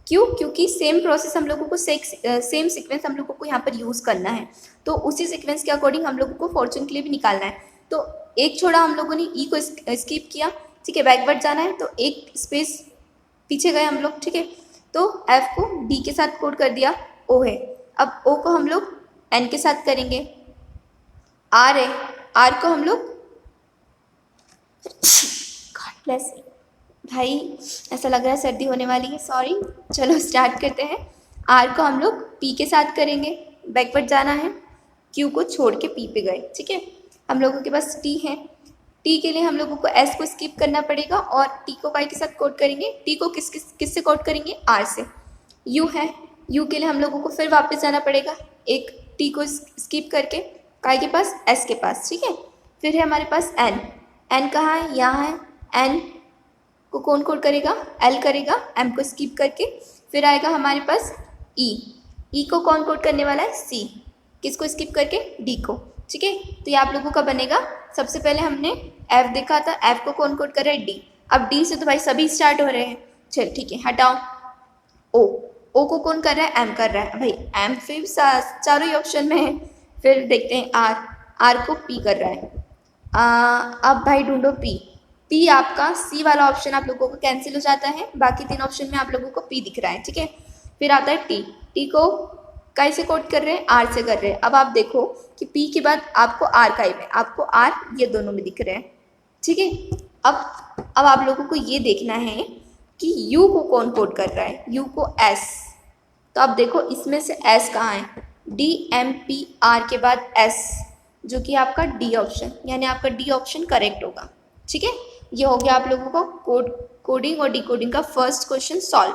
क्यों, क्योंकि सेम प्रोसेस हम लोगों को सेम सीक्वेंस हम लोगों को यहाँ पर यूज़ करना है, तो उसी सीक्वेंस के अकॉर्डिंग हम लोगों को फॉर्चून के लिए भी निकालना है। तो एक छोड़ा हम लोगों ने ई को स्किप किया, ठीक है, बैकवर्ड जाना है तो एक स्पेस पीछे गए हम लोग, ठीक है। तो एफ को डी के साथ कोड कर दिया, ओ है। अब ओ को हम लोग एन के साथ करेंगे। आर है, आर को हम लोग गॉड ब्लेस भाई, ऐसा लग रहा है सर्दी होने वाली है, सॉरी। चलो स्टार्ट करते हैं। आर को हम लोग पी के साथ करेंगे, बैकवर्ड जाना है, क्यू को छोड़ के पी पे गए, ठीक है। हम लोगों के पास टी है, टी के लिए हम लोगों को एस को स्किप करना पड़ेगा और टी को वाई के साथ कोड करेंगे। टी को किस से कोड करेंगे, आर से। यू है, यू के लिए हम लोगों को फिर वापस जाना पड़ेगा, एक टी को स्किप करके वाई के पास, एस के पास, ठीक है। फिर है हमारे पास एन, एन कहाँ है, यहाँ है। एन को कौन कोड करेगा, एल करेगा, एम को स्किप करके। फिर आएगा हमारे पास ई, ई को कौन कोड करने वाला है, सी, किसको स्किप करके, डी को, ठीक है। तो ये आप लोगों का बनेगा। सबसे पहले हमने एफ देखा था, एफ को कौन कोड कर रहा है, डी। अब डी से तो भाई सभी स्टार्ट हो रहे हैं, चल ठीक है, हटाओ। ओ, ओ को कौन कर रहा है, एम कर रहा है, भाई एम फिर चारों ही ऑप्शन में है। फिर देखते हैं आर, आर को पी कर रहा है। अब भाई ढूंढो पी, पी आपका सी वाला ऑप्शन आप लोगों को कैंसिल हो जाता है, बाकी तीन ऑप्शन में आप लोगों को पी दिख रहा है, ठीक है। फिर आता है टी, टी को कैसे कोड कर रहे हैं, आर से कर रहे हैं। अब आप देखो कि पी के बाद आपको आर का में, आपको आर ये दोनों में दिख रहे हैं, ठीक है। अब आप लोगों को ये देखना है कि यू को कौन कोड कर रहा है, यू को एस। तो आप देखो इसमें से एस कहाँ है, डी एम पी आर के बाद एस, जो कि आपका डी ऑप्शन, यानी आपका डी ऑप्शन करेक्ट होगा, ठीक है। ये हो गया आप लोगों को कोडिंग और डिकोडिंग का फर्स्ट क्वेश्चन सॉल्व।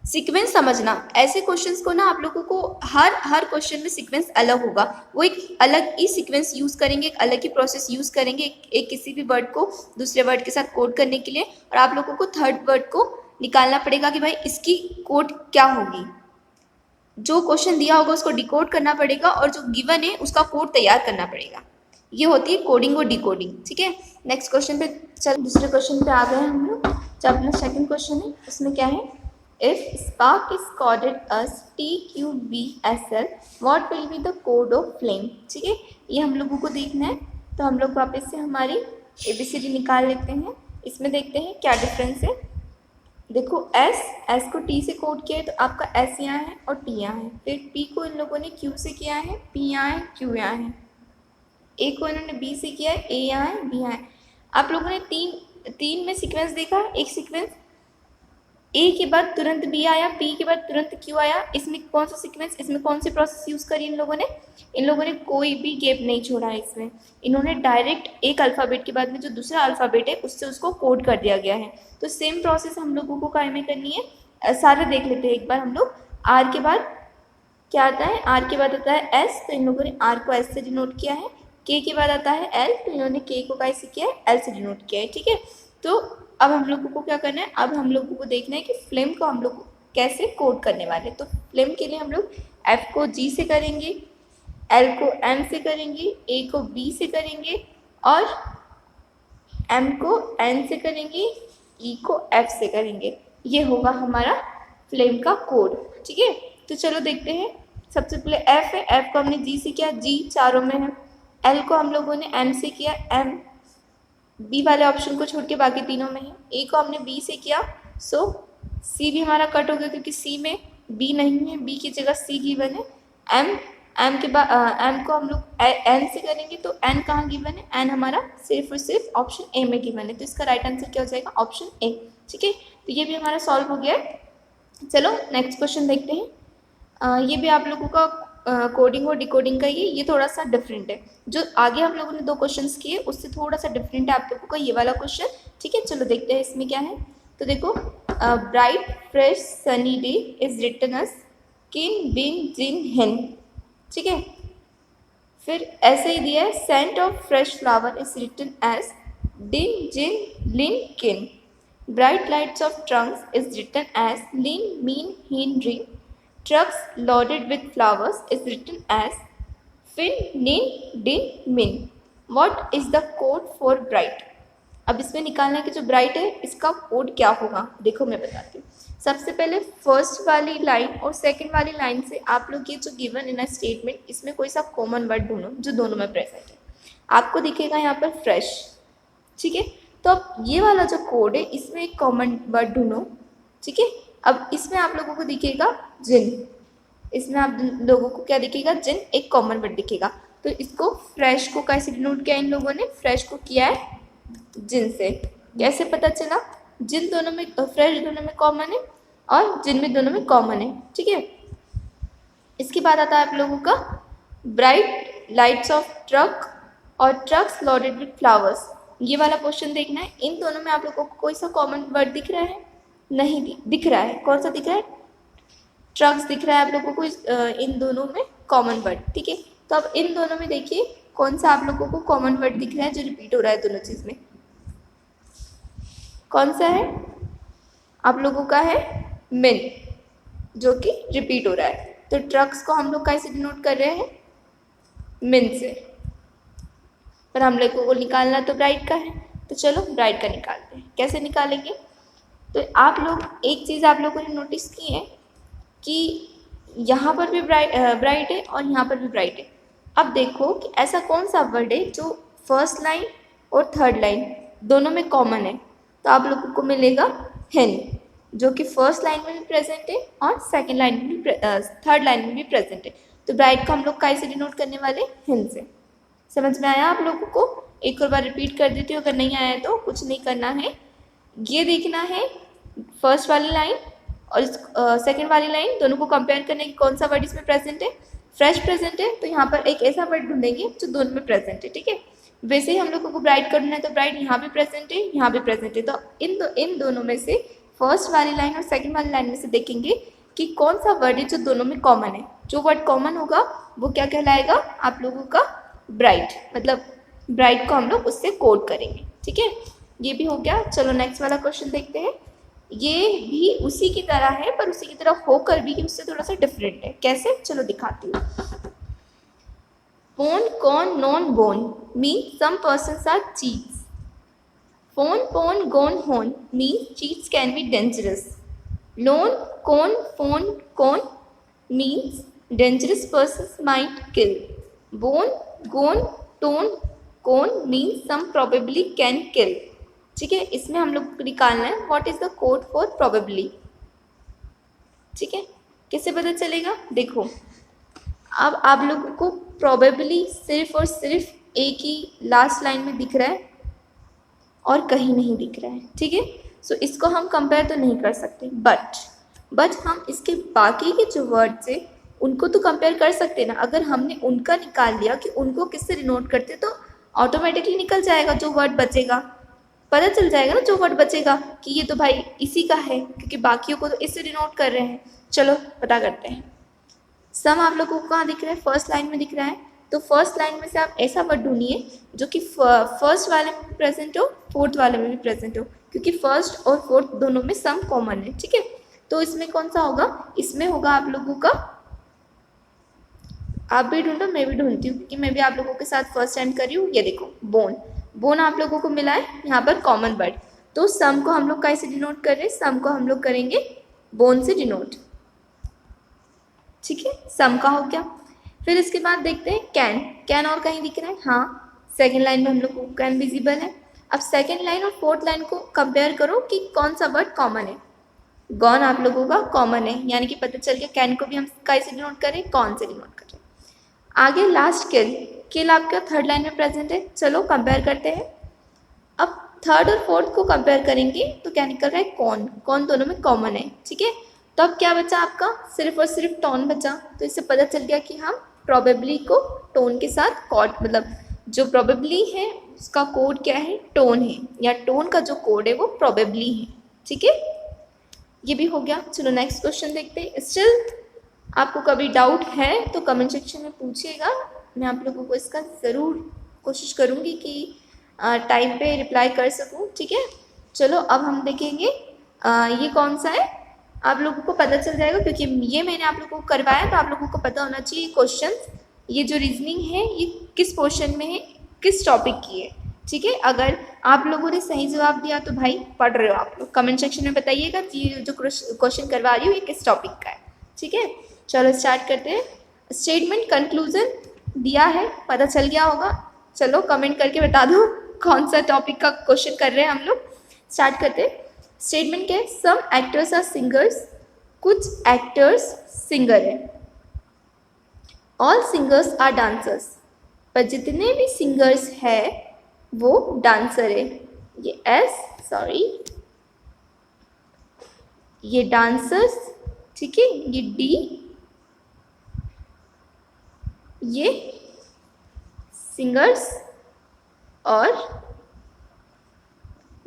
सीक्वेंस समझना, ऐसे क्वेश्चंस को ना आप लोगों को हर क्वेश्चन में सीक्वेंस अलग होगा, वो एक अलग ही सीक्वेंस यूज़ करेंगे, एक अलग ही प्रोसेस यूज़ करेंगे एक किसी भी वर्ड को दूसरे वर्ड के साथ कोड करने के लिए। और आप लोगों को थर्ड वर्ड को निकालना पड़ेगा कि भाई इसकी कोड क्या होगी। जो क्वेश्चन दिया होगा उसको डिकोड करना पड़ेगा और जो गिवन है उसका कोड तैयार करना पड़ेगा। ये होती है कोडिंग और डिकोडिंग, ठीक है। नेक्स्ट क्वेश्चन पे चल, दूसरे क्वेश्चन पे आ गए हम लोग। जो अपना सेकंड क्वेश्चन है उसमें क्या है, if spark is coded as TQBSL what will be the code of flame, ठीक है। ये हम लोगों को देखना है, तो हम लोग वापस से हमारी ABCD निकाल लेते हैं। इसमें देखते हैं क्या डिफरेंस है। देखो एस को टी से कोड किया है तो आपका एस यहाँ है और टी यहाँ है। फिर पी को इन लोगों ने क्यू से किया है, पी यहाँ है, क्यू यहाँ है। ए को इन्होंने बी से किया है, ए यहाँ है, बी यहाँ है। आप लोगों ने तीन में सीक्वेंस देखा, एक सीक्वेंस ए के बाद तुरंत बी आया, पी के बाद तुरंत क्यू आया। इसमें कौन सा सीक्वेंस, इसमें कौन सी प्रोसेस यूज़ करी इन लोगों ने कोई भी गैप नहीं छोड़ा है इसमें। इन्होंने डायरेक्ट एक अल्फ़ाबेट के बाद में जो दूसरा अल्फ़ाबेट है उससे उसको कोड कर दिया गया है। तो सेम प्रोसेस हम लोगों को काय में करनी है। सारे देख लेते हैं एक बार हम लोग। आर के बाद क्या आता है, आर के बाद आता है एस, तो इन लोगों ने आर को एस से डिनोट किया है। के के बाद आता है एल, तो इन्होंने के को काय से किया है, एल से डिनोट किया है। ठीक है, तो अब हम लोगों को क्या करना है, अब हम लोगों को देखना है कि फ्लेम को हम लोग कैसे कोड करने वाले। तो फ्लेम के लिए हम लोग एफ को जी से करेंगे, एल को एम से करेंगे, ए को बी से करेंगे और एम को एन से करेंगे, ई को एफ से करेंगे। ये होगा हमारा फ्लेम का कोड। ठीक है, तो चलो देखते हैं। सबसे पहले एफ है, एफ को हमने जी से किया, जी चारों में है। एल को हम लोगों ने एम से किया, एम बी वाले ऑप्शन को छोड़ के बाकी तीनों में है। ए को हमने बी से किया, सो सी भी हमारा कट हो गया क्योंकि सी में बी नहीं है, बी की जगह सी गिवन है। एम के बाद एम को हम लोग एन से करेंगे, तो एन कहाँ गिवन है, एन हमारा सिर्फ और सिर्फ ऑप्शन ए में गिवन है। तो इसका राइट आंसर क्या हो जाएगा, ऑप्शन ए। ठीक है, तो ये भी हमारा सॉल्व हो गया है। चलो नेक्स्ट क्वेश्चन देखते हैं। ये भी आप लोगों का कोडिंग और डिकोडिंग का ये थोड़ा सा डिफरेंट है। जो आगे हम लोगों ने 2 क्वेश्चंस किए उससे थोड़ा सा डिफरेंट है आप लोगों का ये वाला क्वेश्चन। ठीक है, चलो देखते हैं इसमें क्या है। तो देखो, bright fresh sunny day is written as किन बिन जिन हिन। ठीक है, फिर ऐसे ही दिया है, scent of fresh flower is written as डिन जिन लिन किन। Bright lights of trunks is written as लिन मीन हिन रिन। Trucks loaded with flowers is written as fin, nin, din, min. What is the code for bright? अब इसमें निकालना है कि जो ब्राइट है इसका कोड क्या होगा। देखो मैं बताती हूँ। सबसे पहले फर्स्ट वाली लाइन और सेकंड वाली लाइन से आप लोग ये जो गिवन इन अ स्टेटमेंट, इसमें कोई सा कॉमन वर्ड ढूंढो जो दोनों में प्रेजेंट है। आपको दिखेगा यहाँ पर फ्रेश। ठीक है, तो अब ये वाला जो कोड है इसमें एक कॉमन वर्ड ढूंढो। ठीक है, अब इसमें आप लोगों को दिखेगा जिन, इसमें आप लोगों को क्या दिखेगा, जिन, एक कॉमन वर्ड दिखेगा। तो इसको फ्रेश को कैसे डिनोट किया इन लोगों ने, फ्रेश को किया है जिन से। कैसे पता चला, जिन दोनों में, फ्रेश दोनों में कॉमन है और जिन में दोनों में कॉमन है। ठीक है, इसके बाद आता है आप लोगों का ब्राइट लाइट्स ऑफ ट्रक और ट्रक्स लोडेड विथ फ्लावर्स। ये वाला क्वेश्चन देखना है। इन दोनों में आप लोगों को कोई सा कॉमन वर्ड दिख रहा है, नहीं दिख रहा है। कौन सा दिख रहा है, ट्रक्स दिख रहा है आप लोगों को इन दोनों में कॉमन वर्ड। ठीक है, तो अब इन दोनों में देखिए कौन सा आप लोगों को कॉमन वर्ड दिख रहा है जो रिपीट हो रहा है दोनों चीज़ में। कौन सा है, आप लोगों का है मिन, जो कि रिपीट हो रहा है। तो ट्रक्स को हम लोग कैसे डिनोट कर रहे हैं, मिन से। पर हम लोगों को निकालना तो ब्राइट का है, तो चलो ब्राइट का निकालते हैं। कैसे निकालेंगे, तो आप लोग एक चीज़ आप लोगों ने नोटिस की है कि यहाँ पर भी ब्राइट है और यहाँ पर भी ब्राइट है। अब देखो कि ऐसा कौन सा वर्ड है जो फर्स्ट लाइन और थर्ड लाइन दोनों में कॉमन है। तो आप लोगों को मिलेगा हिन, जो कि फर्स्ट लाइन में भी प्रेजेंट है और सेकंड लाइन में भी, थर्ड लाइन में भी प्रेजेंट है। तो ब्राइट को हम लोग कैसे डिनोट करने वाले, हिन से। समझ में आया आप लोगों को? एक और बार रिपीट कर देती हूँ, अगर नहीं आया तो कुछ नहीं करना है। ये देखना है फर्स्ट वाली लाइन और सेकंड वाली लाइन, दोनों को कंपेयर करने की कौन सा वर्ड इसमें प्रेजेंट है। फ्रेश प्रेजेंट है तो यहाँ पर एक ऐसा वर्ड ढूंढेंगे जो दोनों में प्रेजेंट है। ठीक है, वैसे ही हम लोगों को ब्राइट करना है तो ब्राइट यहाँ भी प्रेजेंट है, यहाँ भी प्रेजेंट है। तो इन दोनों में से फर्स्ट वाली लाइन और सेकंड वाली लाइन में से देखेंगे कि कौन सा वर्ड है जो दोनों में कॉमन है। जो वर्ड कॉमन होगा वो क्या कहलाएगा, आप लोगों का ब्राइट। मतलब ब्राइट को हम लोग उससे कोड करेंगे। ठीक है, ये भी हो गया। चलो नेक्स्ट वाला क्वेश्चन देखते हैं। ये भी उसी की तरह है, पर उसी की तरह होकर भी उससे थोड़ा सा डिफरेंट है। कैसे, चलो दिखाती हूँ। Pon, con, non, bone means some persons are cheats. Pon, gone, hon means cheats can be dangerous. Lone, phone, con means dangerous persons might kill. Bone, gone, tone, con means some probably can kill. ठीक है, इसमें हम लोग को निकालना है what is the code for probably. ठीक है, कैसे पता चलेगा, देखो अब आप लोगों को प्रोबेबली सिर्फ और सिर्फ एक ही लास्ट लाइन में दिख रहा है और कहीं नहीं दिख रहा है। ठीक है, सो इसको हम कंपेयर तो नहीं कर सकते, बट हम इसके बाकी के जो वर्ड्स है उनको तो कंपेयर कर सकते हैं ना। अगर हमने उनका निकाल लिया कि उनको किससे डिनोट करते तो ऑटोमेटिकली निकल जाएगा, जो वर्ड बचेगा पता चल जाएगा ना, जो वर्ड बचेगा कि ये तो भाई इसी का है, क्योंकि बाकियों को तो इससे डिनोट कर रहे हैं। चलो पता करते हैं। सम आप लोगों को कहाँ दिख रहा है, फर्स्ट लाइन में दिख रहा है, तो फर्स्ट लाइन में से आप ऐसा वर्ड ढूंढिए जो कि फर्स्ट वाले में भी प्रेजेंट हो, फोर्थ वाले में भी प्रेजेंट हो, क्योंकि फर्स्ट और फोर्थ दोनों में सम कॉमन है। ठीक है, तो इसमें कौन सा होगा, इसमें होगा आप लोगों का, आप भी ढूंढो मैं भी ढूंढती हूँ क्योंकि मैं भी आप लोगों के साथ फर्स्ट एंड कर रही हूँ। ये देखो बोन, बोन आप लोगों को मिला है यहाँ पर कॉमन वर्ड, तो सम को हम लोग कैसे डिनोट कर रहे हैं, सम को हम लोग करेंगे बोन से डिनोट। ठीक है, सम का हो गया। फिर इसके बाद देखते हैं कैन, कैन और कहीं दिख रहा है, हाँ सेकेंड लाइन में हम लोग को कैन विजिबल है। अब सेकेंड लाइन और फोर्थ लाइन को कंपेयर करो कि कौन सा वर्ड कॉमन है। गॉन आप लोगों का कॉमन है, यानी कि पता चल गया कैन को भी हम कैसे डिनोट करें, कौन से डिनोट करें। आगे लास्ट किल, किल आपका थर्ड लाइन में प्रेजेंट है, चलो कंपेयर करते हैं। अब थर्ड और फोर्थ को कंपेयर करेंगे तो क्या निकल रहा है, कौन, कौन दोनों में कॉमन है। ठीक है, तो अब क्या बचा आपका, सिर्फ और सिर्फ टोन बचा, तो इससे पता चल गया कि हम प्रोबेबली को टोन के साथ कॉड, मतलब जो प्रोबेबली है उसका कोड क्या है, टोन है, या टोन का जो कोड है वो प्रोबेबली है। ठीक है, ये भी हो गया। चलो नेक्स्ट क्वेश्चन देखते हैं। स्टिल आपको कभी डाउट है तो कमेंट सेक्शन में पूछिएगा, मैं आप लोगों को इसका ज़रूर कोशिश करूँगी कि टाइम पे रिप्लाई कर सकूँ। ठीक है, चलो अब हम देखेंगे ये कौन सा है, आप लोगों को पता चल जाएगा क्योंकि ये मैंने आप लोगों को करवाया, तो आप लोगों को पता होना चाहिए क्वेश्चन, ये जो रीजनिंग है ये किस पोर्शन में है, किस टॉपिक की है। ठीक है, अगर आप लोगों ने सही जवाब दिया तो भाई पढ़ रहे हो आप लोग, कमेंट सेक्शन में बताइएगा कि जो क्वेश्चन करवा रही हूँ ये किस टॉपिक का है। ठीक है, चलो स्टार्ट करते हैं। स्टेटमेंट कंक्लूजन दिया है, पता चल गया होगा, चलो कमेंट करके बता दो कौन सा टॉपिक का क्वेश्चन कर रहे हैं हम लोग। स्टार्ट करते हैं। स्टेटमेंट क्या है, सम एक्टर्स आर सिंगर्स, कुछ एक्टर्स सिंगर है। ऑल सिंगर्स आर डांसर्स, पर जितने भी सिंगर्स है वो डांसर है। ये एस, सॉरी ये डांसर्स, ठीक है, ये डी, ये सिंगर्स और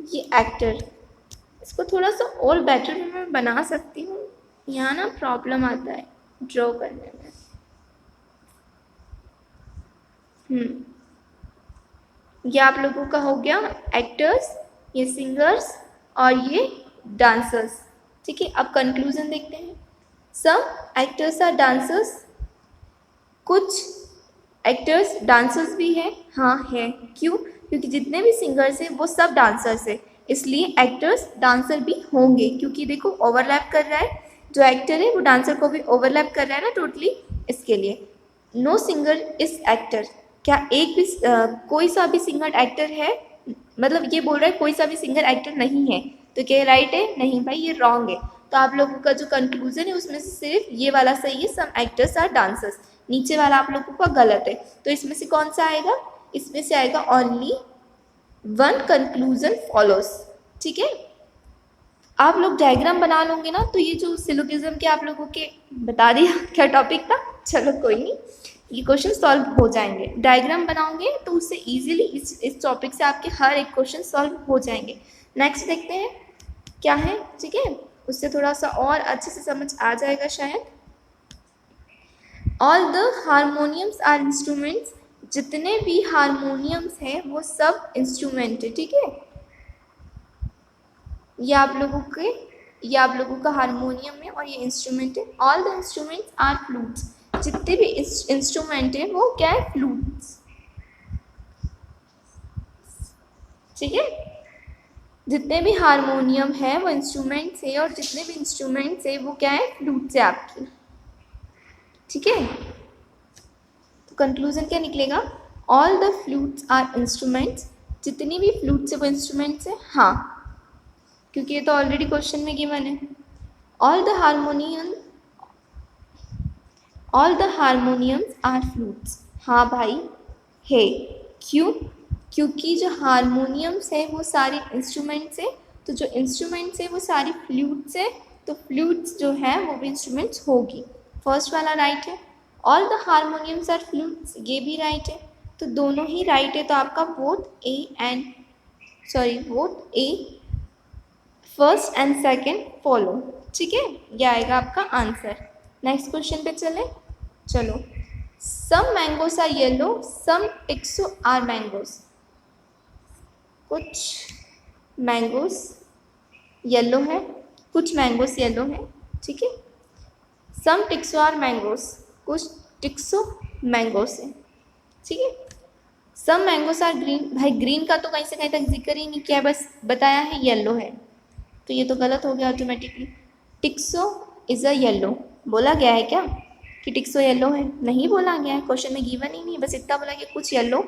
ये एक्टर। इसको थोड़ा सा और बेटर में मैं बना सकती हूँ, यहाँ ना प्रॉब्लम आता है ड्रॉ करने में। ये आप लोगों का हो गया एक्टर्स, ये सिंगर्स और ये डांसर्स। ठीक है, अब कंक्लूजन देखते हैं। सम एक्टर्स आर डांसर्स, कुछ एक्टर्स डांसर्स भी है, हाँ है, क्यों, क्योंकि जितने भी सिंगर्स हैं वो सब डांसर्स है, इसलिए एक्टर्स डांसर भी होंगे, क्योंकि देखो ओवरलैप कर रहा है, जो एक्टर है वो डांसर को भी ओवरलैप कर रहा है ना टोटली, इसके लिए। नो सिंगर इज एक्टर, क्या एक भी कोई सा भी सिंगर एक्टर है, मतलब ये बोल रहा है कोई सा भी सिंगर एक्टर नहीं है, तो क्या राइट है, नहीं भाई ये रॉन्ग है। तो आप लोगों का जो कंक्लूजन है उसमें से सिर्फ ये वाला सही है, सम एक्टर्स आर डांसर्स, नीचे वाला आप लोगों का गलत है। तो इसमें से कौन सा आएगा, इसमें से आएगा ओनली वन कंक्लूजन फॉलोस। ठीक है, आप लोग डायग्राम बना लोगे ना, तो ये जो सिलोगिज्म के आप लोगों के बता दिया क्या टॉपिक था, चलो कोई नहीं, ये क्वेश्चन सॉल्व हो जाएंगे। डायग्राम बनाओगे तो उससे इजीली इस टॉपिक से आपके हर एक क्वेश्चन सॉल्व हो जाएंगे। नेक्स्ट देखते हैं क्या है। ठीक है, उससे थोड़ा सा और अच्छे से समझ आ जाएगा शायद। All the harmoniums are instruments, जितने भी हारमोनियम्स हैं वो सब इंस्ट्रूमेंट है। ठीक है, ये आप लोगों का हारमोनियम है और ये इंस्ट्रूमेंट है। All the instruments are flutes, जितने भी इंस्ट्रूमेंट है वो क्या है, फ्लूट्स। ठीक है, जितने भी हारमोनियम है वो इंस्ट्रूमेंट्स है, और जितने भी इंस्ट्रूमेंट्स है वो क्या है, फ्लूट्स है आपकी। ठीक है, तो कंक्लूजन क्या निकलेगा, all the flutes are instruments, जितनी भी फ्लूट से वो इंस्ट्रूमेंट्स है, हाँ, क्योंकि ये तो ऑलरेडी क्वेश्चन में गिवन है। All the harmoniums are flutes, हाँ भाई है। क्यों? क्योंकि जो हारमोनियम्स है वो सारे इंस्ट्रूमेंट्स है, तो जो इंस्ट्रूमेंट्स है वो सारी फ्लूट्स है, तो फ्लूट्स जो है वो भी इंस्ट्रूमेंट्स होगी। फर्स्ट वाला राइट है। All the harmoniums are flutes, ये भी राइट है, तो दोनों ही राइट है, तो आपका both A first and second follow, ठीक है, ये आएगा आपका आंसर। नेक्स्ट क्वेश्चन पे चलो। Some mangoes are yellow, some टिक्सो आर मैंगोस, कुछ मैंगोस येलो है, कुछ मैंगोस येलो है, ठीक है। सम टिक्सो आर मैंगोस, कुछ टिक्सो मैंगोस है, ठीक है। सम मैंगोस आर ग्रीन, भाई ग्रीन का तो कहीं से कहीं तक जिक्र ही नहीं किया, बस बताया है येलो है, तो ये तो गलत हो गया ऑटोमेटिकली। टिक्सो इज़ अ येलो, बोला गया है क्या कि टिक्सो येलो है? नहीं बोला गया है, क्वेश्चन में गिवन ही नहीं, बस इतना बोला कि कुछ येलो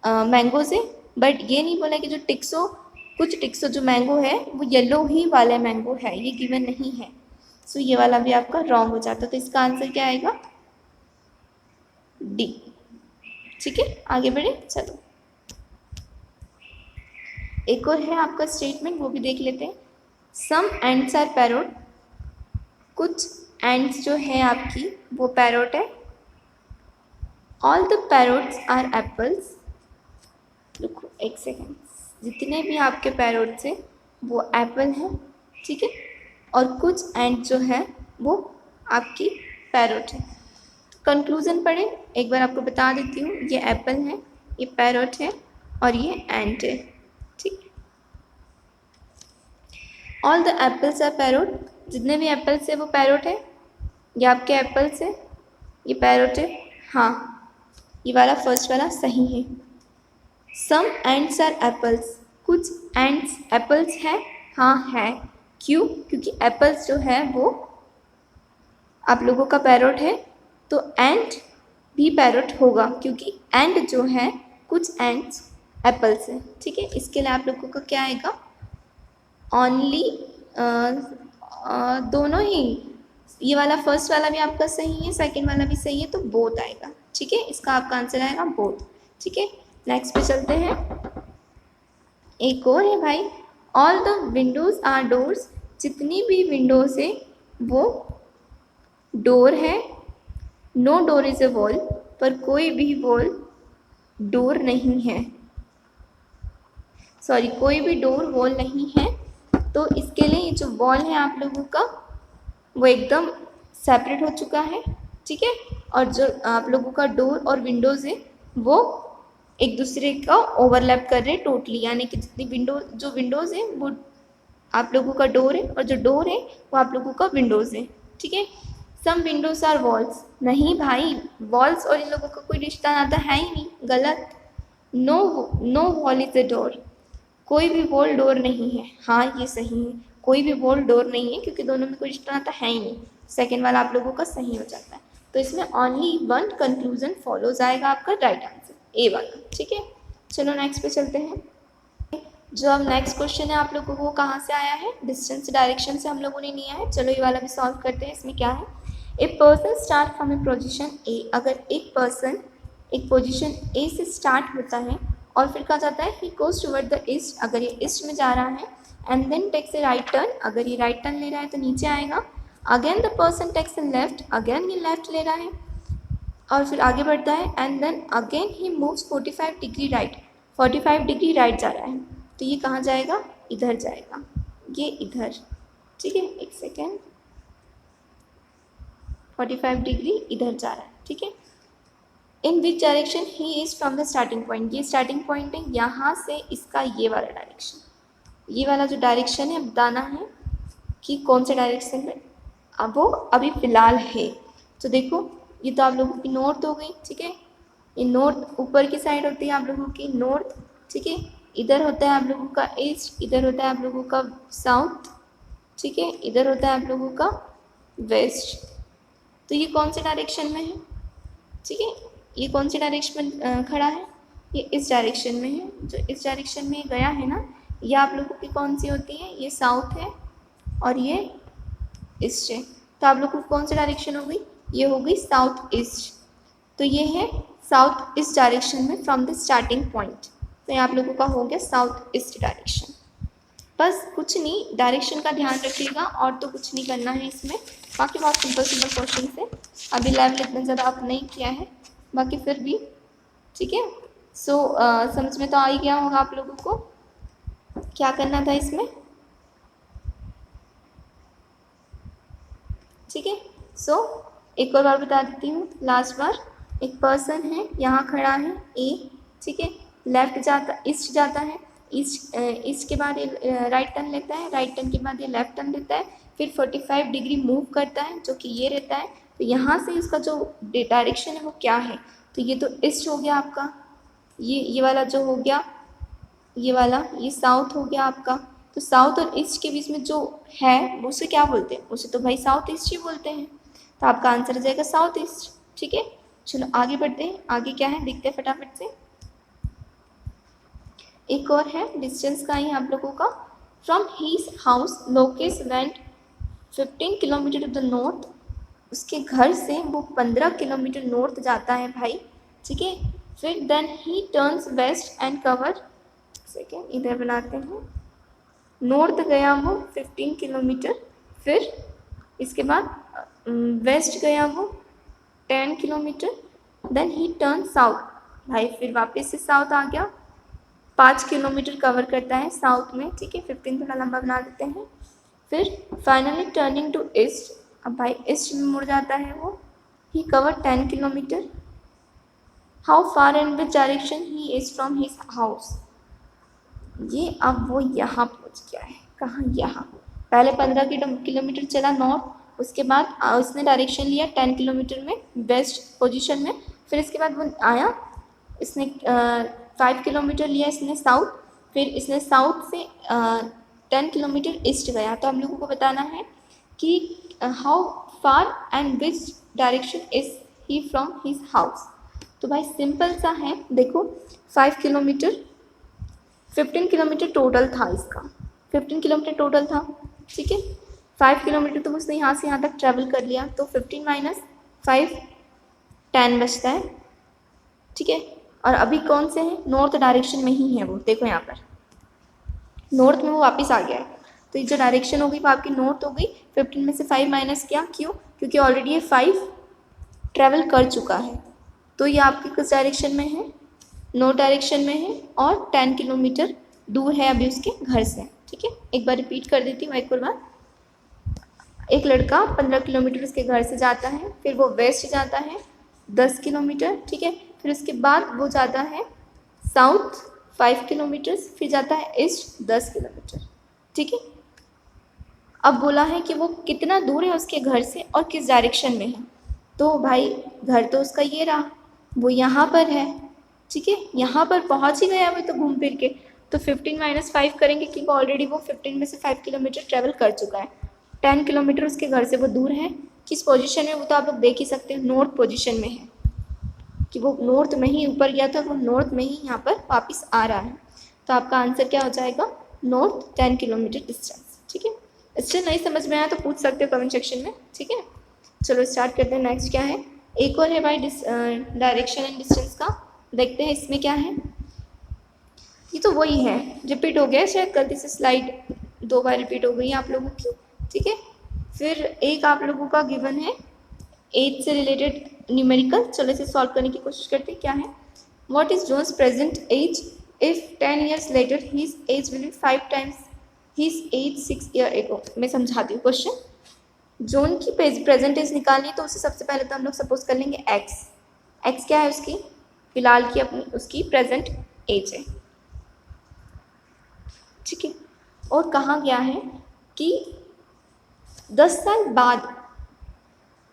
मैंगोज है, बट ये नहीं बोला कि कुछ टिक्सो जो मैंगो है वो येलो ही वाला मैंगो है, ये गिवन नहीं है। सो ये वाला भी आपका रॉन्ग हो जाता, तो इसका आंसर क्या आएगा? डी, ठीक है। आगे बढ़े, चलो एक और है आपका स्टेटमेंट, वो भी देख लेते हैं। सम एंड्स आर पैरोट, कुछ एंड्स जो है आपकी वो पैरोट है। All the parrots are apples, रुको एक सेकेंड, जितने भी आपके पैरोट्स हैं वो एप्पल हैं, ठीक है, और कुछ एंड जो है वो आपकी पैरोट है। कंक्लूजन पढ़े, एक बार आपको बता देती हूँ, ये एप्पल है, ये पैरोट है और ये एंट है, ठीक। All the apples are parrot, जितने भी एप्पल्स है वो पैरोट है, ये आपके एप्पल्स है, ये पैरोट है, हाँ ये वाला फर्स्ट वाला सही है। सम एंड्स आर एप्पल्स, कुछ एंड्स एप्पल्स है, हाँ है। क्यों? क्योंकि एप्पल्स जो है वो आप लोगों का पैरोट है, तो एंड भी पैरोट होगा, क्योंकि एंड जो है कुछ एंड्स एप्पल्स है, ठीक है। इसके लिए आप लोगों का क्या आएगा? ओनली दोनों ही, ये वाला फर्स्ट वाला भी आपका सही है, सेकंड वाला भी सही है, तो बोथ आएगा, ठीक है। इसका आपका आंसर आएगा बोथ, ठीक है। नेक्स्ट पे चलते हैं, एक और है भाई। All the windows are doors, जितनी भी विंडोज है वो डोर है। No door is a wall, पर कोई भी वॉल डोर नहीं है, सॉरी कोई भी डोर वॉल नहीं है, तो इसके लिए ये जो वॉल है आप लोगों का वो एकदम सेपरेट हो चुका है, ठीक है। और जो आप लोगों का डोर और विंडोज़ है वो एक दूसरे का ओवरलैप कर रहे हैं टोटली, यानी कि जितनी विंडोज़ है वो आप लोगों का डोर है, और जो डोर है वो आप लोगों का विंडोज़ है, ठीक है। सम विंडोज़ आर वॉल्स, नहीं भाई वॉल्स और इन लोगों का कोई रिश्ता नाता है ही नहीं, गलत। No wall is a door, कोई भी वॉल डोर नहीं है, हाँ ये सही है, कोई भी वॉल डोर नहीं है, क्योंकि दोनों में कोई रिश्ता नाता है ही नहीं, सेकेंड वाला आप लोगों का सही हो जाता है। तो इसमें ओनली वन कंक्लूजन फॉलोज आएगा आपका राइट आंसर, ए वाला, ठीक है। चलो नेक्स्ट पे चलते हैं। जो अब नेक्स्ट क्वेश्चन है आप लोगों को कहाँ से आया है? डिस्टेंस डायरेक्शन से हम लोगों ने लिया है। चलो ये वाला भी सॉल्व करते हैं। इसमें क्या है? A person start from A position ए, अगर एक पर्सन एक पोजिशन ए से स्टार्ट होता है और फिर कहा जाता है he goes toward the east, अगर ये ईस्ट में जा रहा है, and then takes a right turn, अगर ये राइट टर्न ले रहा है तो नीचे आएगा। Again the person takes a left, again ये लेफ्ट ले रहा है और फिर आगे बढ़ता है, and then again he moves 45 degree right, 45 degree right जा रहा है, तो ये कहाँ जाएगा? इधर जाएगा, ये इधर, ठीक है। एक सेकेंड, 45 डिग्री इधर जा रहा है, ठीक है। In which direction he is from the starting point, ये स्टार्टिंग पॉइंट है, यहाँ से इसका ये वाला डायरेक्शन, ये वाला जो डायरेक्शन है बताना है कि कौन से डायरेक्शन में अब वो अभी फ़िलहाल है। तो देखो ये तो आप लोगों की नॉर्थ हो गई, ठीक है। ये नॉर्थ ऊपर की साइड होती है आप लोगों की नॉर्थ, ठीक है। इधर होता है आप लोगों का ईस्ट, इधर होता है आप लोगों का साउथ, ठीक है। इधर होता है आप लोगों का वेस्ट। तो ये कौन से डायरेक्शन में है? ठीक है, ये कौन से डायरेक्शन में खड़ा है? ये इस डायरेक्शन में है, जो इस डायरेक्शन में गया है ना, ये आप लोगों की कौन सी होती है, ये साउथ है और ये ईस्ट है। तो आप लोगों को कौन सी डायरेक्शन हो गई, ये हो गई साउथ ईस्ट। तो ये है साउथ ईस्ट डायरेक्शन में फ्रॉम द स्टार्टिंग पॉइंट। तो ये आप लोगों का हो गया साउथ ईस्ट डायरेक्शन। बस कुछ नहीं, डायरेक्शन का ध्यान रखिएगा और तो कुछ नहीं करना है इसमें। बाकी बहुत सिंपल सिंपल क्वेश्चन है, अभी लेवल इतना ज़्यादा आप नहीं किया है, बाकी फिर भी ठीक है। सो समझ में तो आ ही गया होगा आप लोगों को क्या करना था इसमें, ठीक है। सो एक और बार बता देती हूँ, लास्ट बार। एक पर्सन है, यहाँ खड़ा है ए, ठीक है, लेफ्ट जाता, ईस्ट जाता है, ईस्ट के बाद ये राइट टर्न लेता है, राइट टर्न के बाद ये लेफ्ट टर्न लेता है, फिर 45 डिग्री मूव करता है जो कि ये रहता है। तो यहाँ से इसका जो डायरेक्शन है वो क्या है, तो ये तो ईस्ट हो गया आपका, ये वाला जो हो गया, ये वाला ये साउथ हो गया आपका। तो साउथ और ईस्ट के बीच में जो है वो उसे क्या बोलते हैं, उसे तो भाई साउथ ईस्ट ही बोलते हैं। तो आपका आंसर हो जाएगा साउथ ईस्ट, ठीक है। चलो आगे बढ़ते हैं, आगे क्या है देखते हैं फटाफट से। एक और है डिस्टेंस का ही आप लोगों का, from his house Lokesh went 15 kilometre to the north. उसके घर से वो 15 किलोमीटर नॉर्थ जाता है भाई, ठीक है। फिर then he turns west and cover, second इधर बनाते हैं, नॉर्थ गया वो 15 किलोमीटर, फिर इसके बाद वेस्ट गया वो 10 kilometre, then he turn south भाई, फिर वापस से साउथ आ गया, 5 किलोमीटर कवर करता है साउथ में, ठीक है। 15 थोड़ा लंबा बना देते हैं। फिर फाइनली टर्निंग टू ईस्ट, अब भाई ईस्ट में मुड़ जाता है वो, he cover 10 kilometre. How far and which direction he is from his house, ये अब वो यहाँ पहुँच गया है, कहाँ, यहाँ। पहले 15 किलोमीटर चला नॉर्थ, उसके बाद उसने डायरेक्शन लिया 10 किलोमीटर में वेस्ट पोजीशन में, फिर इसके बाद वो आया, इसने 5 किलोमीटर लिया इसने साउथ, फिर इसने साउथ से 10 किलोमीटर ईस्ट गया। तो हम लोगों को बताना है कि how far and which direction is he from his house. तो भाई सिंपल सा है, देखो 5 किलोमीटर, 15 किलोमीटर टोटल था इसका, 15 किलोमीटर टोटल था, ठीक है। 5 किलोमीटर तो उसने यहाँ से यहाँ तक ट्रैवल कर लिया, तो 15 माइनस 5 10 बचता है, ठीक है। और अभी कौन से हैं, नॉर्थ डायरेक्शन में ही है वो, देखो यहाँ पर नॉर्थ में वो वापस आ गया है। तो ये जो डायरेक्शन हो गई वो आपकी नॉर्थ हो गई। 15 में से 5 माइनस किया, क्यों, क्योंकि ऑलरेडी ये 5 ट्रैवल कर चुका है। तो ये आपकी किस डायरेक्शन में है, नॉर्थ डायरेक्शन में है, और 10 किलोमीटर दूर है अभी उसके घर से, ठीक है। एक बार रिपीट कर देती हूँ एक और बार। एक लड़का 15 किलोमीटर उसके घर से जाता है, फिर वो वेस्ट जाता है 10 किलोमीटर, ठीक है। फिर उसके बाद वो जाता है साउथ 5 किलोमीटर, फिर जाता है ईस्ट 10 किलोमीटर, ठीक है। अब बोला है कि वो कितना दूर है उसके घर से और किस डायरेक्शन में है। तो भाई घर तो उसका ये रहा, वो यहाँ पर है, ठीक है, यहाँ पर पहुँच ही गया वो तो घूम फिर के। तो 15 माइनस 5 करेंगे क्योंकि ऑलरेडी वो 15 में से 5 किलोमीटर ट्रैवल कर चुका है। 10 किलोमीटर उसके घर से वो दूर है, किस पोजीशन में, वो तो आप लोग देख ही सकते हैं, नॉर्थ पोजीशन में है, कि वो नॉर्थ में ही ऊपर गया था, वो नॉर्थ में ही यहाँ पर वापस आ रहा है। तो आपका आंसर क्या हो जाएगा, नॉर्थ 10 किलोमीटर डिस्टेंस, ठीक है। स्टिल नहीं समझ में आया तो पूछ सकते हो कमेंट सेक्शन में, ठीक है। चलो स्टार्ट करते हैं, नेक्स्ट क्या है, एक और है भाई डायरेक्शन एंड डिस्टेंस का, देखते हैं इसमें क्या है। ये तो वही है, रिपीट हो गया शायद गलती से, स्लाइड 2 बार रिपीट हो गई आप लोगों की, ठीक है। फिर एक आप लोगों का गिवन है एज से रिलेटेड न्यूमेरिकल, चलो इसे सॉल्व करने की कोशिश करते हैं। क्या है, what is Jones present age if 10 years later his age will be 5 times his age 6 year ago। मैं समझाती हूँ क्वेश्चन। जोन की प्रेजेंट एज निकालनी है तो उसे सबसे पहले तो हम लोग सपोज कर लेंगे एक्स। एक्स क्या है उसकी, फिलहाल की अपनी उसकी प्रेजेंट एज है, ठीक है। और कहा गया है कि 10 साल बाद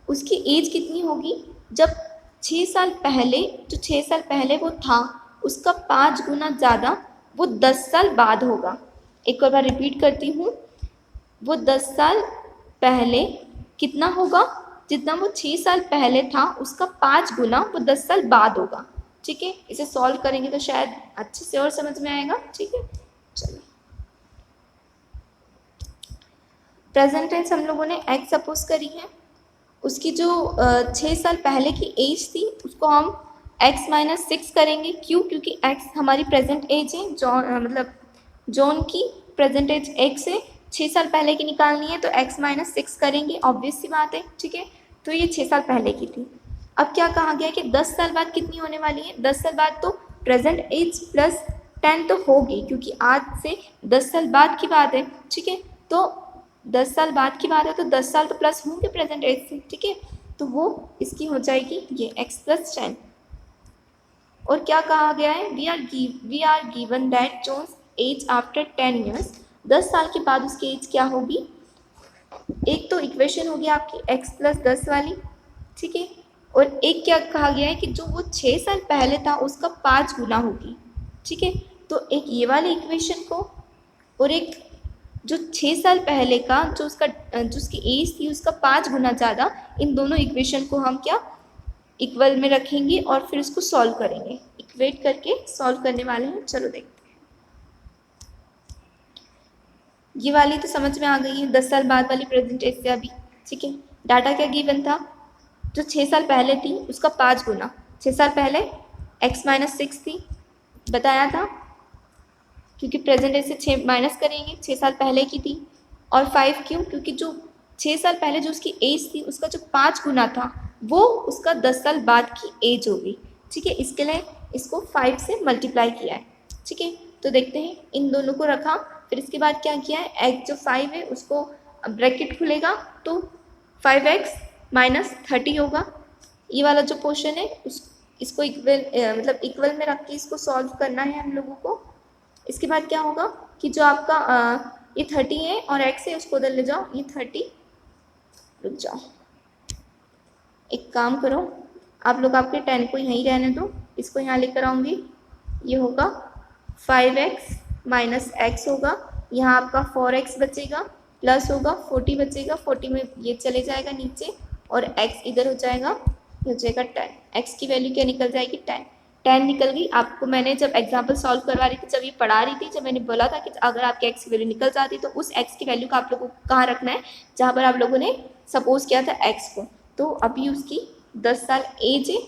उसकी एज कितनी होगी, जब 6 साल पहले, जो 6 साल पहले वो था उसका 5 गुना ज़्यादा वो 10 साल बाद होगा। एक और बार रिपीट करती हूँ, वो 10 साल पहले कितना होगा, जितना वो 6 साल पहले था उसका 5 गुना वो 10 साल बाद होगा, ठीक है, इसे सॉल्व करेंगे तो शायद अच्छे से और समझ में आएगा। ठीक है, चलो प्रेजेंट टेंस हम लोगों ने एक्स सपोज करी है, उसकी जो 6 साल पहले की एज थी उसको हम x माइनस 6 करेंगे। क्यों? क्योंकि x हमारी प्रेजेंट एज है, मतलब जॉन की प्रेजेंट एज x है, 6 साल पहले की निकालनी है तो x माइनस 6 करेंगे, ऑब्वियस सी बात है। ठीक है, तो ये 6 साल पहले की थी। अब क्या कहा गया कि 10 साल बाद कितनी होने वाली है? 10 साल बाद तो प्रेजेंट एज प्लस 10 तो होगी, क्योंकि आज से 10 साल बाद की बात है। ठीक है, तो 10 साल बाद की बात है तो 10 साल तो प्लस होंगे प्रेजेंट एज से। ठीक है, तो वो इसकी हो जाएगी ये x प्लस 10। और क्या कहा गया है? We are given that Jones age after 10 years, 10 साल के बाद उसकी एज क्या होगी? एक तो इक्वेशन होगी आपकी x प्लस 10 वाली। ठीक है, और एक क्या कहा गया है कि जो वो 6 साल पहले था उसका 5 गुना होगी। ठीक है, तो एक ये वाली इक्वेशन को और एक जो 6 साल पहले का जो उसकी एज थी उसका 5 गुना ज़्यादा, इन दोनों इक्वेशन को हम क्या इक्वल में रखेंगे और फिर उसको सॉल्व करेंगे, इक्वेट करके सॉल्व करने वाले हैं। चलो देखते हैं। ये वाली तो समझ में आ गई है, 10 साल बाद वाली प्रेजेंट एज से अभी। ठीक है, डाटा क्या गिवन था? जो 6 साल पहले थी उसका 5 गुना, 6 साल पहले x माइनस 6 थी, बताया था, क्योंकि प्रेजेंट एज से 6 माइनस करेंगे, 6 साल पहले की थी। और 5 क्यों? क्योंकि जो 6 साल पहले जो उसकी एज थी उसका जो 5 गुना था वो उसका 10 साल बाद की एज होगी। ठीक है, इसके लिए इसको 5 से मल्टीप्लाई किया है। ठीक है, तो देखते हैं, इन दोनों को रखा, फिर इसके बाद क्या किया है, x जो 5 है उसको ब्रैकेट खुलेगा तो 5x माइनस 30 होगा। ये वाला जो पोर्शन है इसको इक्वल में रख के इसको सॉल्व करना है हम लोगों को। इसके बाद क्या होगा कि जो आपका ये 30 है और x है उसको उधर ले जाओ, ये 30, रुक जाओ, एक काम करो आप लोग, आपके 10 को यहीं रहने दो, इसको यहाँ लेकर आऊँगी, ये होगा 5x माइनस x होगा, यहाँ आपका 4x बचेगा, प्लस होगा 40 बचेगा, 40 में ये चले जाएगा नीचे और x इधर हो जाएगा, ये हो जाएगा 10। x की वैल्यू क्या निकल जाएगी? 10 निकल गई। आपको मैंने जब एग्जाम्पल सॉल्व करवा रही थी, जब ये पढ़ा रही थी, जब मैंने बोला था कि अगर आपके x की वैल्यू निकल जाती तो उस x की वैल्यू का आप लोगों को कहाँ रखना है, जहाँ पर आप लोगों ने सपोज किया था x को। तो अभी उसकी 10 साल एज है,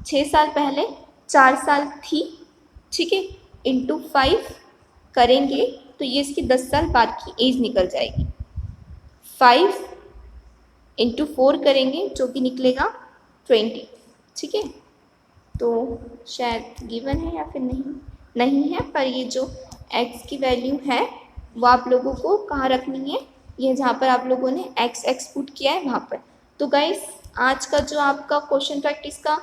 6 साल पहले 4 साल थी। ठीक है, इंटू 5 करेंगे तो ये इसकी 10 साल बाद की एज निकल जाएगी। 5 इंटू 4 करेंगे जो कि निकलेगा 20। ठीक है, तो शायद गिवन है या फिर नहीं है, पर ये जो x की वैल्यू है वो आप लोगों को कहाँ रखनी है, ये जहाँ पर आप लोगों ने x पुट किया है वहाँ पर। तो गाइस, आज का जो आपका क्वेश्चन प्रैक्टिस का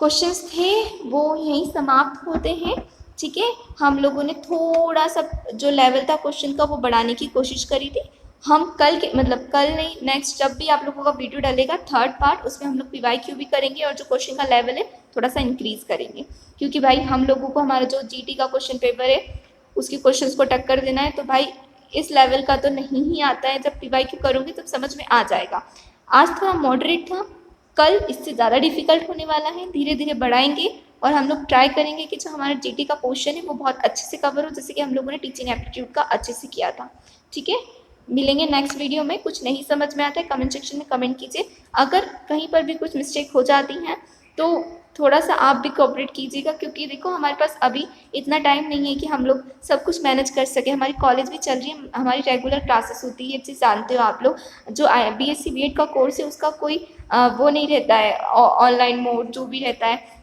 क्वेश्चंस थे वो यहीं समाप्त होते हैं। ठीक है, हम लोगों ने थोड़ा सा जो लेवल था क्वेश्चन का वो बढ़ाने की कोशिश करी थी। हम कल नहीं, नेक्स्ट जब भी आप लोगों का वीडियो डलेगा 3rd पार्ट, उसमें हम लोग PYQ भी करेंगे और जो क्वेश्चन का लेवल है थोड़ा सा इंक्रीज करेंगे, क्योंकि भाई हम लोगों को हमारा जो GT का क्वेश्चन पेपर है उसके क्वेश्चंस को टक्कर देना है। तो भाई इस लेवल का तो नहीं ही आता है, जब PYQ करूँगी तब समझ में आ जाएगा। आज थोड़ा मॉडरेट था, कल इससे ज़्यादा डिफिकल्ट होने वाला है, धीरे धीरे बढ़ाएंगे और हम लोग ट्राई करेंगे कि जो हमारा GT का पोर्शन है वो बहुत अच्छे से कवर हो, जैसे कि हम लोगों ने टीचिंग एप्टीट्यूड का अच्छे से किया था। ठीक है, मिलेंगे नेक्स्ट वीडियो में। कुछ नहीं समझ में आता है कमेंट सेक्शन में कमेंट कीजिए, अगर कहीं पर भी कुछ मिस्टेक हो जाती हैं तो थोड़ा सा आप भी कोऑपरेट कीजिएगा, क्योंकि देखो हमारे पास अभी इतना टाइम नहीं है कि हम लोग सब कुछ मैनेज कर सके। हमारी कॉलेज भी चल रही है, हमारी रेगुलर क्लासेस होती है, ये चीज़ जानते हो आप लोग। जो BSc B.Ed का कोर्स है उसका कोई वो नहीं रहता है, ऑनलाइन मोड जो भी रहता है,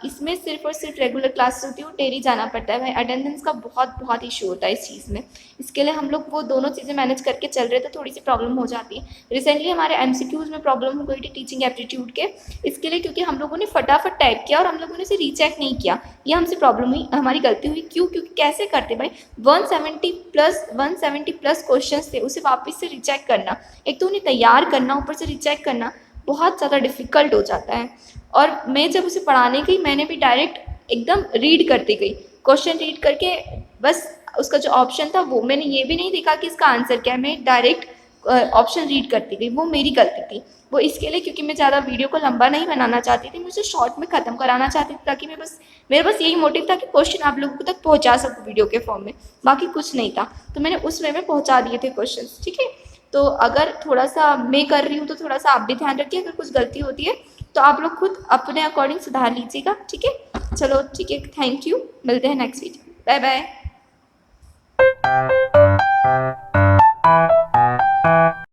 इसमें सिर्फ और सिर्फ रेगुलर क्लासेस होती है, वो डेली जाना पड़ता है। भाई अटेंडेंस का बहुत इशू होता है इस चीज़ में, इसके लिए हम लोग वो दोनों चीज़ें मैनेज करके चल रहे थे, थोड़ी सी प्रॉब्लम हो जाती है। रिसेंटली हमारे MCQs में प्रॉब्लम हो गई थी टीचिंग एप्टीट्यूड के, इसके लिए क्योंकि हम लोगों ने फटाफट टाइप किया और हम लोगों ने इसे रीचेक नहीं किया, ये हमसे प्रॉब्लम हुई, हमारी गलती हुई। क्यों? क्योंकि कैसे करते भाई, 170 प्लस क्वेश्चन थे, उसे वापस से रीचेक करना, एक तो उन्हें तैयार करना, ऊपर से रीचेक करना, बहुत ज़्यादा डिफ़िकल्ट हो जाता है। और मैं जब उसे पढ़ाने गई मैंने भी डायरेक्ट एकदम रीड करती गई, क्वेश्चन रीड करके बस उसका जो ऑप्शन था वो मैंने ये भी नहीं देखा कि इसका आंसर क्या है, मैं डायरेक्ट ऑप्शन रीड करती गई, वो मेरी गलती थी। वो इसके लिए क्योंकि मैं ज़्यादा वीडियो को लंबा नहीं बनाना चाहती थी, मुझे शॉर्ट में ख़त्म कराना चाहती थी, ताकि मेरे बस यही मोटिव था कि क्वेश्चन आप लोगों तक पहुंचा सकूं वीडियो के फॉर्म में, बाकी कुछ नहीं था। तो मैंने उस वे में पहुंचा दिए थे क्वेश्चन, ठीक है। तो अगर थोड़ा सा मैं कर रही हूँ तो थोड़ा सा आप भी ध्यान रखिए, अगर कुछ गलती होती है तो आप लोग खुद अपने अकॉर्डिंग सुधार लीजिएगा, ठीक है। चलो ठीक है, थैंक यू, मिलते हैं नेक्स्ट वीडियो, बाय बाय।